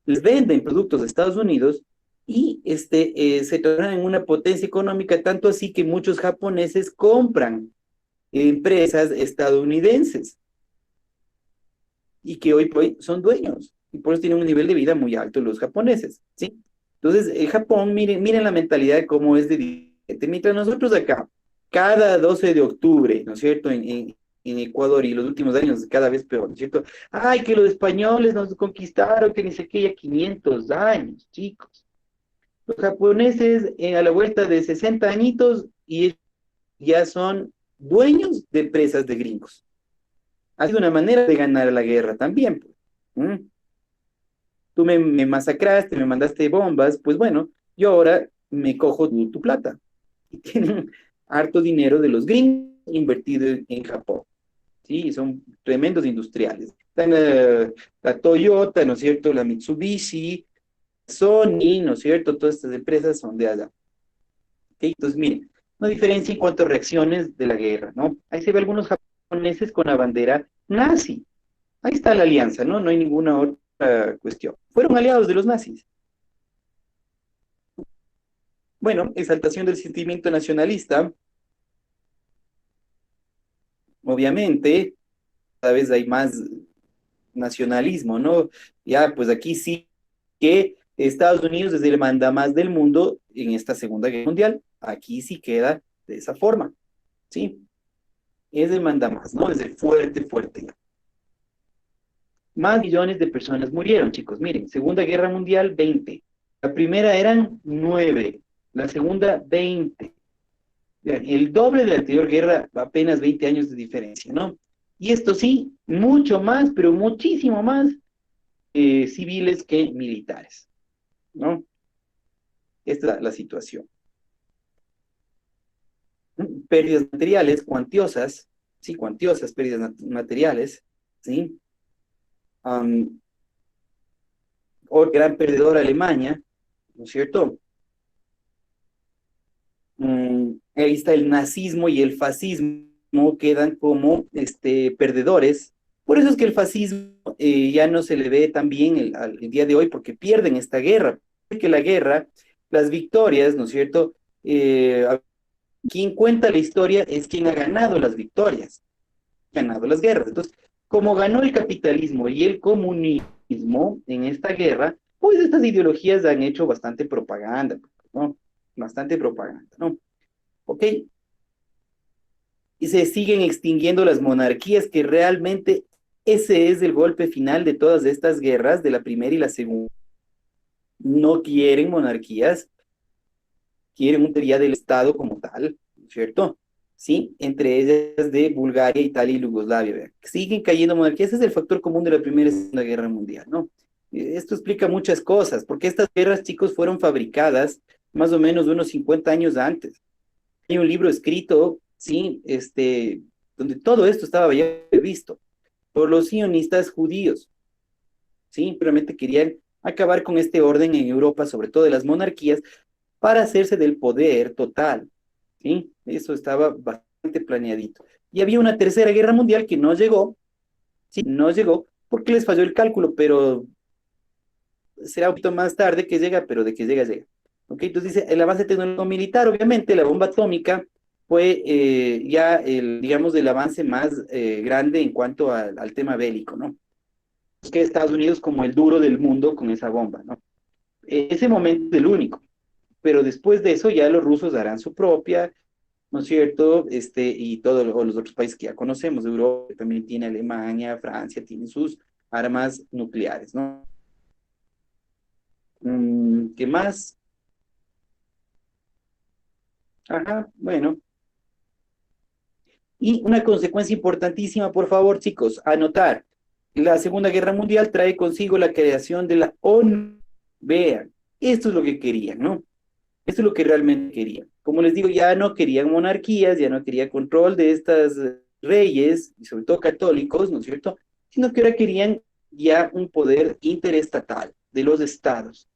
Les venden productos de Estados Unidos y se tornan en una potencia económica, tanto así que muchos japoneses compran empresas estadounidenses y que hoy por hoy son dueños y por eso tienen un nivel de vida muy alto los japoneses, ¿sí? Entonces, el Japón, miren la mentalidad de cómo es de diferente. Mientras nosotros acá, cada 12 de octubre, ¿no es cierto? En Ecuador y los últimos años cada vez peor, ¿no es cierto? Ay, que los españoles nos conquistaron, que ni sé qué, ya 500 años, chicos. Los japoneses a la vuelta de 60 añitos y ya son dueños de empresas de gringos. Ha sido una manera de ganar la guerra también, pues. ¿Mm? Tú me masacraste, me mandaste bombas, pues bueno, yo ahora me cojo tu plata. Y tienen harto dinero de los gringos invertido en Japón. Sí, son tremendos industriales. Están la Toyota, ¿no es cierto? La Mitsubishi, Sony, ¿no es cierto? Todas estas empresas son de allá. ¿Ok? Entonces, miren, una diferencia en cuanto a reacciones de la guerra, ¿no? Ahí se ve algunos japoneses con la bandera nazi. Ahí está la alianza, ¿no? No hay ninguna otra cuestión. Fueron aliados de los nazis. Bueno, exaltación del sentimiento nacionalista, obviamente, cada vez hay más nacionalismo, ¿no? Ya, pues aquí sí que Estados Unidos es el mandamás del mundo en esta Segunda Guerra Mundial, aquí sí queda de esa forma, ¿sí? Es el mandamás, ¿no? Es el fuerte, fuerte. Más millones de personas murieron, chicos. Miren, Segunda Guerra Mundial, 20. La primera eran 9, la segunda, 20. El doble de la anterior guerra, apenas 20 años de diferencia, ¿no? Y esto sí, mucho más, pero muchísimo más civiles que militares, ¿no? Esta es la situación. Pérdidas materiales cuantiosas, sí, cuantiosas pérdidas materiales, ¿sí? Gran perdedora Alemania, ¿no es cierto? Ahí está el nazismo y el fascismo quedan como perdedores. Por eso es que el fascismo ya no se le ve tan bien el día de hoy, porque pierden esta guerra. Porque la guerra, las victorias, ¿no es cierto? Quien cuenta la historia es quien ha ganado las victorias, ganado las guerras. Entonces, como ganó el capitalismo y el comunismo en esta guerra, pues estas ideologías han hecho bastante propaganda, ¿no? Bastante propaganda, ¿no? ¿Ok? Y se siguen extinguiendo las monarquías, que realmente ese es el golpe final de todas estas guerras, de la primera y la segunda. No quieren monarquías, quieren un teoría del Estado como tal, ¿cierto? Sí, entre ellas de Bulgaria, Italia y Yugoslavia. ¿Verdad? Siguen cayendo monarquías, ese es el factor común de la Primera y Segunda Guerra Mundial, ¿no? Esto explica muchas cosas, porque estas guerras, chicos, fueron fabricadas más o menos unos 50 años antes. Hay un libro escrito, sí, donde todo esto estaba ya visto por los sionistas judíos, sí, simplemente querían acabar con este orden en Europa, sobre todo de las monarquías, para hacerse del poder total, sí, eso estaba bastante planeadito. Y había una tercera guerra mundial que no llegó, sí, no llegó, porque les falló el cálculo, pero será un poquito más tarde que llega, pero de que llega, llega. ¿Ok? Entonces dice, el avance tecnológico militar, obviamente, la bomba atómica fue ya digamos, el avance más grande en cuanto al tema bélico, ¿no? Es que Estados Unidos como el duro del mundo con esa bomba, ¿no? Ese momento es el único, pero después de eso ya los rusos harán su propia, ¿no es cierto? Y todos los otros países que ya conocemos, Europa también tiene Alemania, Francia, tienen sus armas nucleares, ¿no? ¿Qué más? Ajá, bueno. Y una consecuencia importantísima, por favor, chicos, anotar. La Segunda Guerra Mundial trae consigo la creación de la ONU. Vean, esto es lo que querían, ¿no? Esto es lo que realmente querían. Como les digo, ya no querían monarquías, ya no querían control de estas reyes, y sobre todo católicos, ¿no es cierto? Sino que ahora querían ya un poder interestatal de los estados.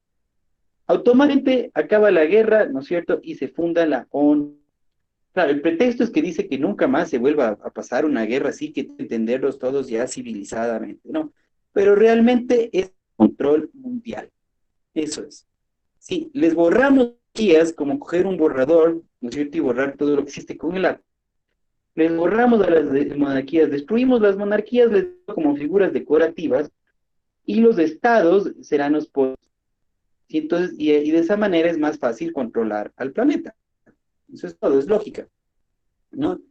Automáticamente acaba la guerra, ¿no es cierto? Y se funda la ONU. Claro, el pretexto es que dice que nunca más se vuelva a pasar una guerra así, que entenderlos todos ya civilizadamente, ¿no? Pero realmente es control mundial. Eso es. Sí, les borramos guías como coger un borrador, ¿no es cierto? Y borrar todo lo que existe con el acto. Les borramos a las monarquías, destruimos las monarquías, les damos como figuras decorativas y los estados serán los poderes. ¿Sí? Entonces, y de esa manera es más fácil controlar al planeta. Eso es todo, es lógica, ¿no?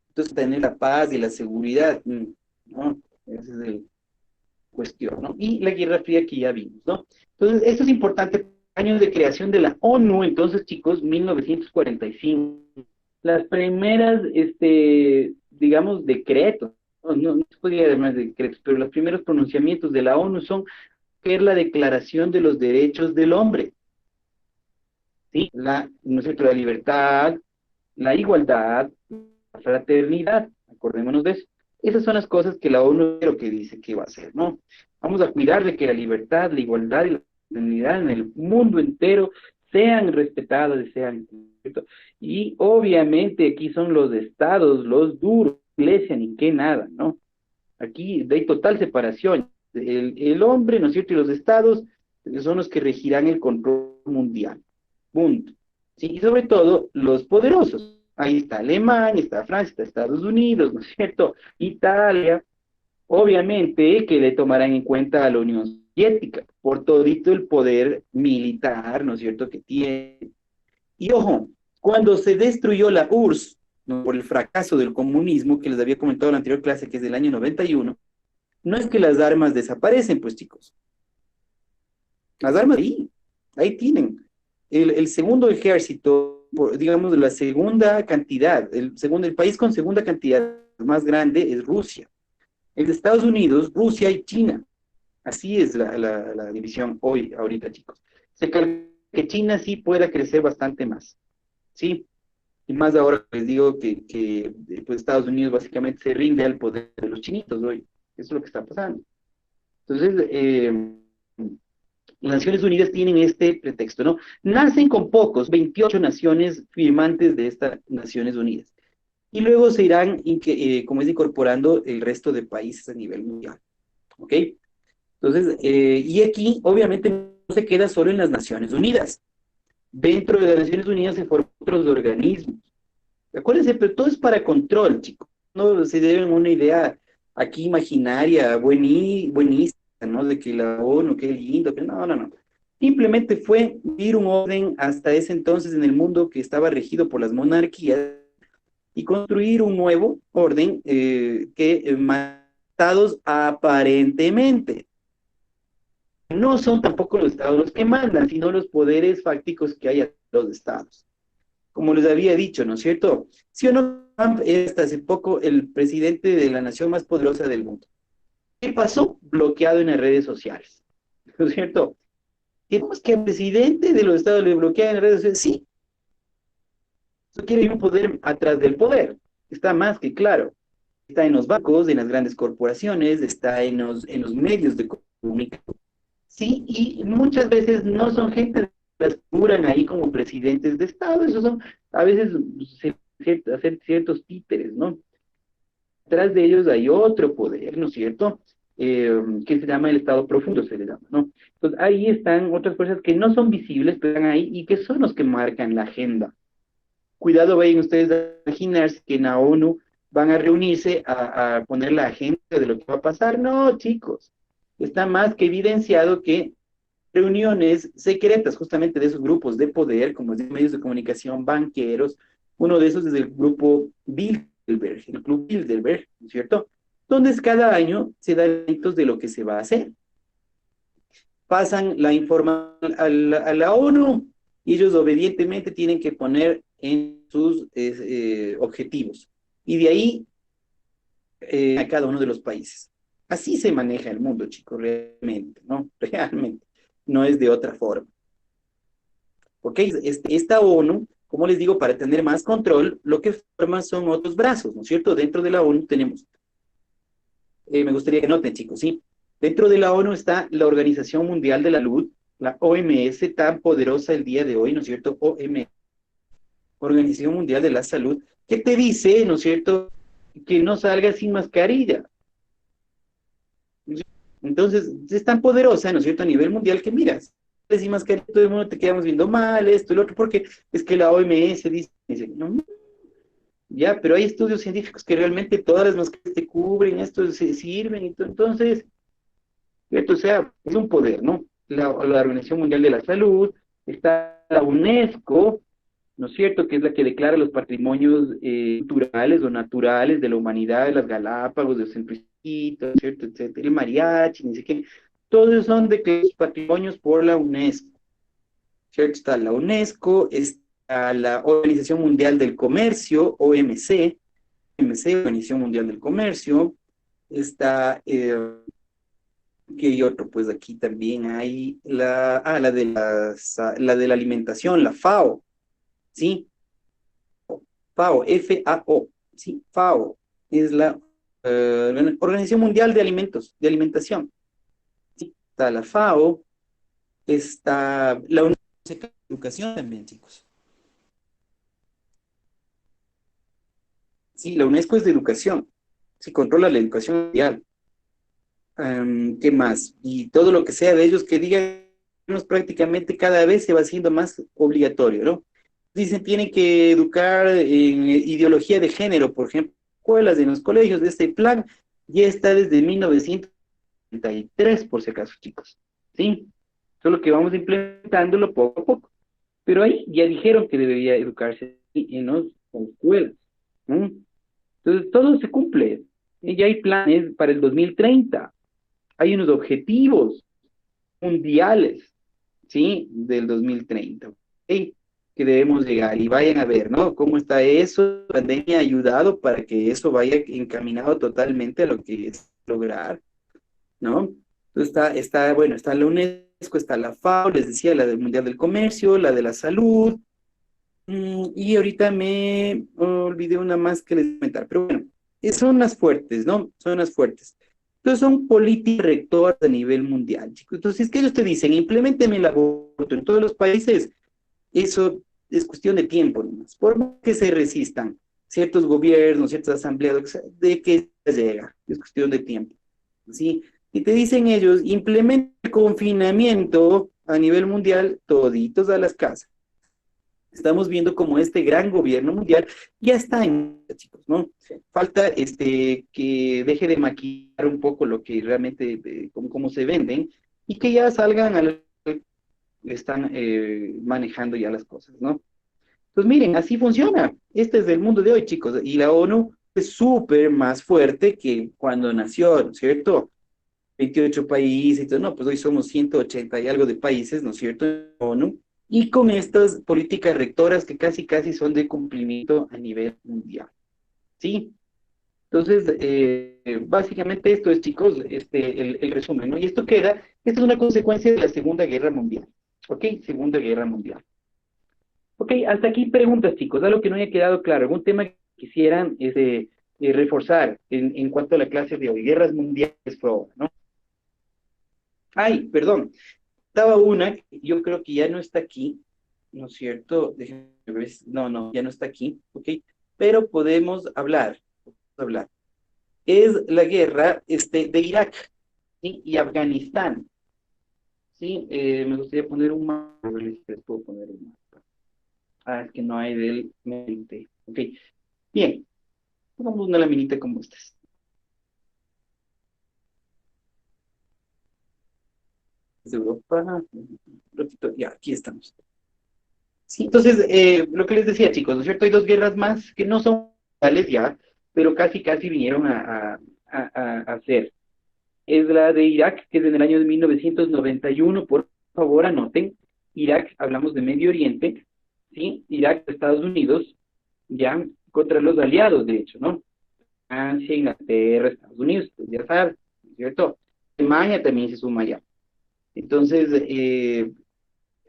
Entonces, tener la paz y la seguridad, ¿no? Esa es la cuestión, ¿no? Y la Guerra Fría que ya vimos, ¿no? Entonces, esto es importante. Años de creación de la ONU, entonces, chicos, 1945. Las primeras, digamos, decretos, no se podría llamar decretos, pero los primeros pronunciamientos de la ONU son que es la Declaración de los Derechos del Hombre, ¿sí? ¿No es cierto? La libertad, la igualdad, la fraternidad, acordémonos de eso. Esas son las cosas que la ONU creo que dice que va a hacer, ¿no? Vamos a cuidar de que la libertad, la igualdad y la fraternidad en el mundo entero sean respetadas y sean, ¿cierto? Y obviamente aquí son los estados, los duros, iglesia, ni qué nada, ¿no? Aquí hay total separación. El hombre, ¿no es cierto? Y los estados son los que regirán el control mundial. Punto. ¿sí? Y sobre todo los poderosos. Ahí está Alemania, está Francia, está Estados Unidos, ¿no es cierto? Italia, obviamente que le tomarán en cuenta a la Unión Soviética por todito el poder militar, ¿no es cierto?, que tiene. Y ojo, cuando se destruyó la URSS, ¿no?, por el fracaso del comunismo, que les había comentado en la anterior clase, que es del año 91, no es que las armas desaparecen, pues chicos, las armas ahí tienen. El segundo ejército, digamos, la segunda cantidad, el país con segunda cantidad más grande es Rusia. El de Estados Unidos, Rusia y China. Así es la división hoy, ahorita, chicos. Se calcula que China sí pueda crecer bastante más, ¿sí? Y más ahora les digo que pues Estados Unidos básicamente se rinde al poder de los chinitos hoy. Eso es lo que está pasando. Entonces, las Naciones Unidas tienen este pretexto, ¿no? Nacen con pocos, 28 naciones firmantes de estas Naciones Unidas. Y luego se irán, como es, incorporando el resto de países a nivel mundial. ¿Ok? Entonces, y aquí obviamente no se queda solo en las Naciones Unidas. Dentro de las Naciones Unidas se forman otros organismos. Acuérdense, pero todo es para control, chicos. No se deben una idea aquí imaginaria, buenísima, ¿no? De que la ONU, qué lindo, que no, no, no. Simplemente fue ir un orden hasta ese entonces en el mundo que estaba regido por las monarquías y construir un nuevo orden matados aparentemente. No son tampoco los estados los que mandan, sino los poderes fácticos que hay a los estados. Como les había dicho, ¿no es cierto? ¿Sí o no? Trump es hasta hace poco el presidente de la nación más poderosa del mundo. ¿Qué pasó? Bloqueado en las redes sociales. ¿No es cierto? ¿Tenemos que el presidente de los estados le bloquea en las redes sociales? Sí. Eso quiere un poder atrás del poder. Está más que claro. Está en los bancos, en las grandes corporaciones, está en los medios de comunicación. Sí, y muchas veces no son gente que las figuran ahí como presidentes de Estado, esos son a veces hacer ciertos títeres, ¿no? Detrás de ellos hay otro poder, ¿no es cierto? Que se llama el Estado profundo, se le llama, ¿no? Entonces ahí están otras fuerzas que no son visibles, pero están ahí y que son los que marcan la agenda. Cuidado, vayan ustedes a imaginarse que en la ONU van a reunirse a poner la agenda de lo que va a pasar. No, chicos, está más que evidenciado que reuniones secretas justamente de esos grupos de poder, como de medios de comunicación, banqueros, uno de esos es el grupo Bilderberg, el Club Bilderberg, ¿no es cierto? Donde cada año se dan eventos de lo que se va a hacer. Pasan la información a la ONU y ellos obedientemente tienen que poner en sus objetivos. Y de ahí a cada uno de los países. Así se maneja el mundo, chicos, realmente, ¿no? Realmente. No es de otra forma. ¿Ok? Esta ONU, como les digo, para tener más control, lo que forman son otros brazos, ¿no es cierto? Dentro de la ONU tenemos, me gustaría que noten, chicos, ¿sí? Dentro de la ONU está la Organización Mundial de la Salud, la OMS, tan poderosa el día de hoy, ¿no es cierto? OMS, Organización Mundial de la Salud, que te dice, ¿no es cierto?, que no salgas sin mascarilla. Entonces, es tan poderosa, ¿no es cierto?, a nivel mundial que miras, sin mascarilla, todo el mundo te quedamos viendo mal, esto, el otro, porque es que la OMS dice no, ya, pero hay estudios científicos que realmente todas las mascarillas te cubren, esto se sirven, y entonces, esto, o sea, es un poder, ¿no? La Organización Mundial de la Salud, está la UNESCO, ¿no es cierto?, que es la que declara los patrimonios culturales o naturales de la humanidad, las Galápagos, de Centro Histórico, ¿no es cierto?, etcétera, el mariachi, ni sé qué, todos son declarados patrimonios por la UNESCO, ¿cierto? Está la UNESCO, está la Organización Mundial del Comercio, OMC, Organización Mundial del Comercio, está, ¿qué hay otro? Pues aquí también hay la de la alimentación, la FAO, ¿sí? FAO, F-A-O, ¿sí? FAO es la Organización Mundial de Alimentos, de Alimentación. ¿Sí? Está la FAO, está la Educación también, chicos. Sí, la UNESCO es de educación. Sí, controla la educación mundial. ¿Qué más? Y todo lo que sea de ellos que digan, prácticamente cada vez se va haciendo más obligatorio, ¿no? dicen tienen que educar en ideología de género, por ejemplo, escuelas, en los colegios, de este plan ya está desde 1933, por si acaso, chicos, ¿sí? Solo que vamos implementándolo poco a poco. Pero ahí ya dijeron que debería educarse en las escuelas, ¿no? Entonces, todo se cumple. Y ya hay planes para el 2030. Hay unos objetivos mundiales, ¿sí? Del 2030, ¿ok? Que debemos llegar y vayan a ver, ¿no? Cómo está eso. La pandemia ha ayudado para que eso vaya encaminado totalmente a lo que es lograr, ¿no? Entonces bueno, está la UNESCO, está la FAO, les decía, la del Mundial del Comercio, la de la Salud, y ahorita me olvidé una más que les voy a comentar, pero bueno, son las fuertes, ¿no? Son las fuertes. Entonces son políticas rectoras a nivel mundial, chicos. Entonces, si es que ellos te dicen, implementen el aborto en todos los países, eso es cuestión de tiempo nomás. Por más que se resistan ciertos gobiernos, ciertas asambleas, de que llega, es cuestión de tiempo, ¿sí? Y te dicen ellos, implementen el confinamiento a nivel mundial, toditos a las casas. Estamos viendo como este gran gobierno mundial ya está en, chicos, ¿no? Falta que deje de maquillar un poco lo que realmente, cómo se venden, y que ya salgan a están manejando ya las cosas, ¿no? Pues miren, así funciona. Este es el mundo de hoy, chicos, y la ONU es súper más fuerte que cuando nació, ¿no es cierto? 28 países, entonces, no, pues hoy somos 180 y algo de países, ¿no es cierto? ONU, y con estas políticas rectoras que casi, casi son de cumplimiento a nivel mundial, ¿sí? Entonces, básicamente esto es, chicos, el resumen, ¿no? Y esto es una consecuencia de la Segunda Guerra Mundial, ¿ok? Segunda Guerra Mundial. Ok, hasta aquí preguntas, chicos, algo que no haya quedado claro, algún tema que quisieran reforzar en cuanto a la clase de hoy, guerras mundiales por ahora, ¿no? Ay, perdón, estaba una, que yo creo que ya no está aquí, ¿no es cierto? Déjenme ver, no, ya no está aquí, ¿ok? Pero podemos hablar. Es la guerra de Irak, ¿sí? Y Afganistán, ¿sí? Me gustaría poner un mapa, a ver si les puedo poner un mapa. Ah, es que no hay del mente. Ok, bien, pongamos una laminita como estas. Es de Europa, un ratito, ya, aquí estamos. Sí, entonces, lo que les decía, chicos, ¿no es cierto? Hay dos guerras más que no son tales ya, pero casi, casi vinieron a ser. Es la de Irak, que es en el año de 1991, por favor, anoten. Irak, hablamos de Medio Oriente, ¿sí? Irak, Estados Unidos, ya, contra los aliados, de hecho, ¿no? Francia, Inglaterra, Estados Unidos, pues ya sabes, ¿no es cierto? Alemania también se suma ya. Entonces,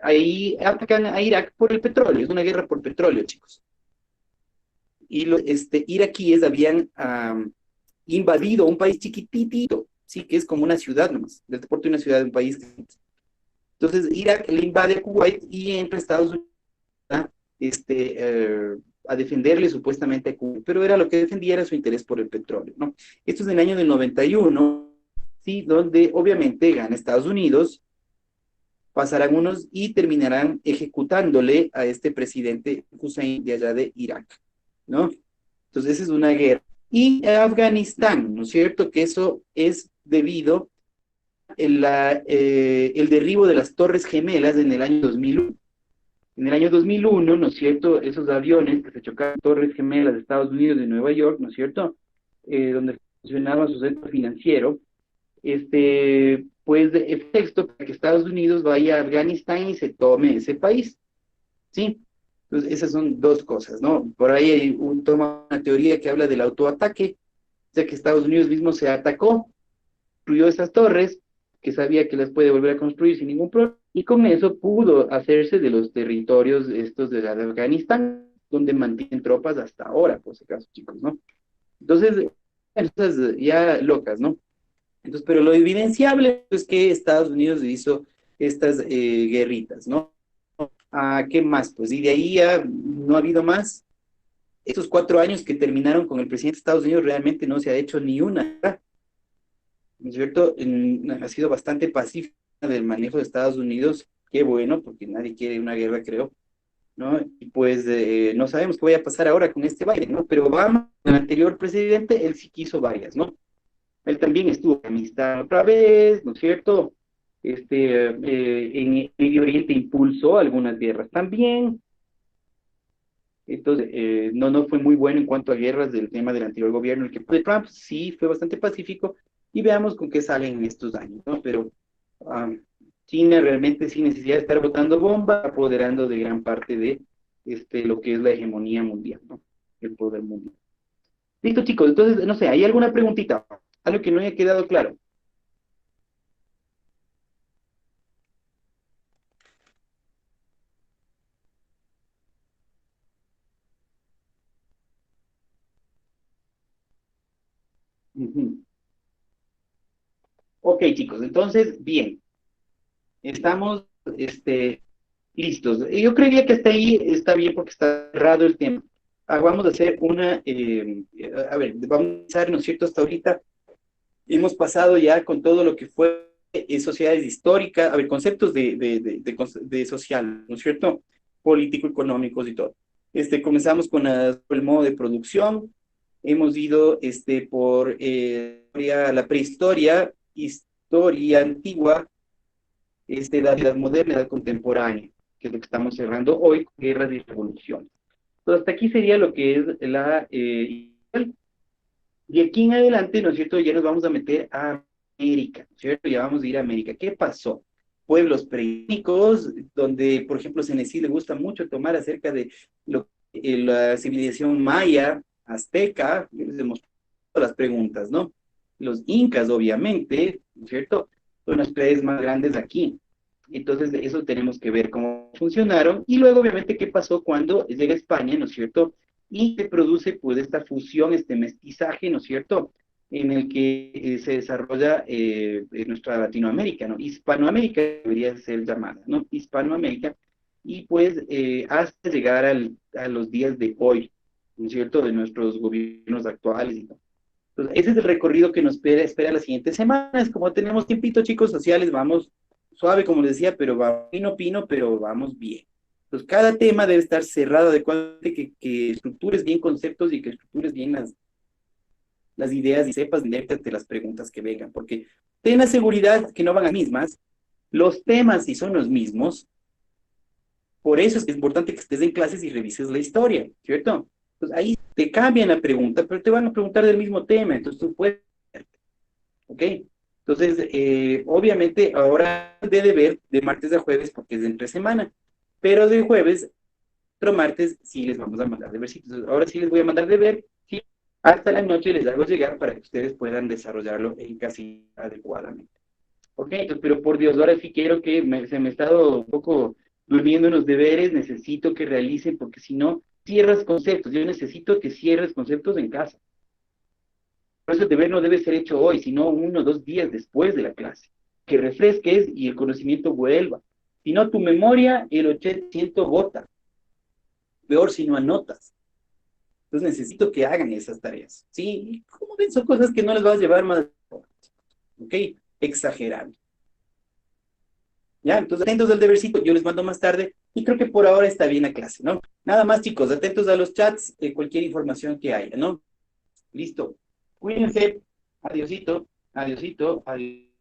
ahí atacan a Irak por el petróleo, es una guerra por petróleo, chicos. Y los iraquíes habían invadido un país chiquitito, sí, que es como una ciudad nomás, del deporte de una ciudad de un país. Entonces, Irak le invade a Kuwait y entra a Estados Unidos a defenderle supuestamente a Cuba, pero era lo que defendía era su interés por el petróleo, ¿no? Esto es en el año del 91, ¿sí? Donde obviamente gana Estados Unidos, pasarán unos y terminarán ejecutándole a este presidente Hussein de allá de Irak, ¿no? Entonces esa es una guerra. Y Afganistán, ¿no es cierto? Que eso es debido el derribo de las Torres Gemelas en el año 2001. En el año 2001, ¿no es cierto? Esos aviones que se chocaron Torres Gemelas de Estados Unidos y Nueva York, ¿no es cierto? Donde funcionaba su centro financiero, pues el texto para que Estados Unidos vaya a Afganistán y se tome ese país, ¿sí? Entonces, esas son dos cosas, ¿no? Por ahí hay toma una teoría que habla del autoataque, o sea que Estados Unidos mismo se atacó, destruyó esas torres, que sabía que las puede volver a construir sin ningún problema, y con eso pudo hacerse de los territorios estos de Afganistán, donde mantienen tropas hasta ahora, por si acaso, chicos, ¿no? Entonces, cosas ya locas, ¿no? Entonces, pero lo evidenciable es que Estados Unidos hizo estas guerritas, ¿no? ¿Qué más? Pues y de ahí ya no ha habido más. Estos 4 años que terminaron con el presidente de Estados Unidos realmente no se ha hecho ni una, ¿no es cierto? Ha sido bastante pacífica del manejo de Estados Unidos. Qué bueno, porque nadie quiere una guerra, creo. ¿no? Y pues no sabemos qué vaya a pasar ahora con este Biden, ¿no? Pero Obama, el anterior presidente, él sí quiso varias, ¿no? Él también estuvo en Afganistán otra vez, ¿no es cierto? En Medio Oriente impulsó algunas guerras también. Entonces, no fue muy bueno en cuanto a guerras del tema del anterior gobierno. El que fue de Trump sí fue bastante pacífico y veamos con qué salen en estos años, ¿no? Pero ah, China realmente sin necesidad de estar botando bombas, apoderando de gran parte de lo que es la hegemonía mundial, ¿no? El poder mundial. Listo, chicos. Entonces, no sé, ¿hay alguna preguntita? Algo que no haya quedado claro. Ujú. Ok, chicos. Entonces, bien. Estamos, listos. Yo creería que hasta ahí está bien porque está cerrado el tema. Vamos a hacer a ver, vamos a empezar, ¿no es cierto? Hasta ahorita hemos pasado ya con todo lo que fue sociedades históricas, a ver, conceptos de social, ¿no es cierto? Político, económicos y todo. Comenzamos con el modo de producción, hemos ido por la prehistoria, historia antigua, la edad moderna, edad contemporánea, que es lo que estamos cerrando hoy, guerras y revoluciones. Entonces, hasta aquí sería lo que es y aquí en adelante, ¿no es cierto? Ya nos vamos a meter a América, ¿no es cierto? Ya vamos a ir a América. ¿Qué pasó? Pueblos prehispánicos, donde, por ejemplo, Senesi le gusta mucho tomar acerca de la civilización maya, azteca, yo les hemos todas las preguntas, ¿no? Los incas, obviamente, ¿no es cierto? Son las ciudades más grandes aquí. Entonces, de eso tenemos que ver cómo funcionaron. Y luego, obviamente, qué pasó cuando llega a España, ¿no es cierto? Y se produce, pues, esta fusión, este mestizaje, ¿no es cierto? En el que se desarrolla en nuestra Latinoamérica, ¿no? Hispanoamérica debería ser llamada, ¿no? Hispanoamérica. Y pues, hasta llegar a los días de hoy, ¿no es cierto? De nuestros gobiernos actuales y todo. Entonces, ese es el recorrido que nos espera las siguientes semanas. Como tenemos tiempito, chicos, sociales, vamos suave, como les decía, pero va pino, pero vamos bien. Entonces, cada tema debe estar cerrado adecuadamente, que estructures bien conceptos y que estructures bien las ideas y sepas venderte ante las preguntas que vengan, porque ten la seguridad que no van a mismas, los temas si son los mismos, por eso es que es importante que estés en clases y revises la historia, ¿cierto? Entonces, ahí te cambian la pregunta, pero te van a preguntar del mismo tema, entonces tú puedes, ¿ok? Entonces, obviamente, ahora de ver de martes a jueves porque es de entre semana, pero de jueves, otro martes, sí les vamos a mandar de versitos. Ahora sí les voy a mandar de ver, sí, hasta la noche les hago llegar para que ustedes puedan desarrollarlo en casi adecuadamente. ¿Ok? Entonces, pero por Dios, ahora sí quiero que se me ha estado un poco durmiendo en los deberes, necesito que realicen, porque si no, cierras conceptos. Yo necesito que cierres conceptos en casa. Por eso el deber no debe ser hecho hoy, sino 1 o 2 días después de la clase. Que refresques y el conocimiento vuelva. Si no, tu memoria, el 80% bota. Peor si no anotas. Entonces necesito que hagan esas tareas. ¿Sí? Como ven, son cosas que no les vas a llevar más. ¿Ok? Exagerando. ¿Ya? Entonces, atentos al debercito, yo les mando más tarde y creo que por ahora está bien la clase, ¿no? Nada más, chicos, atentos a los chats, cualquier información que haya, ¿no? Listo. Cuídense. Adiosito, adiosito, adiós.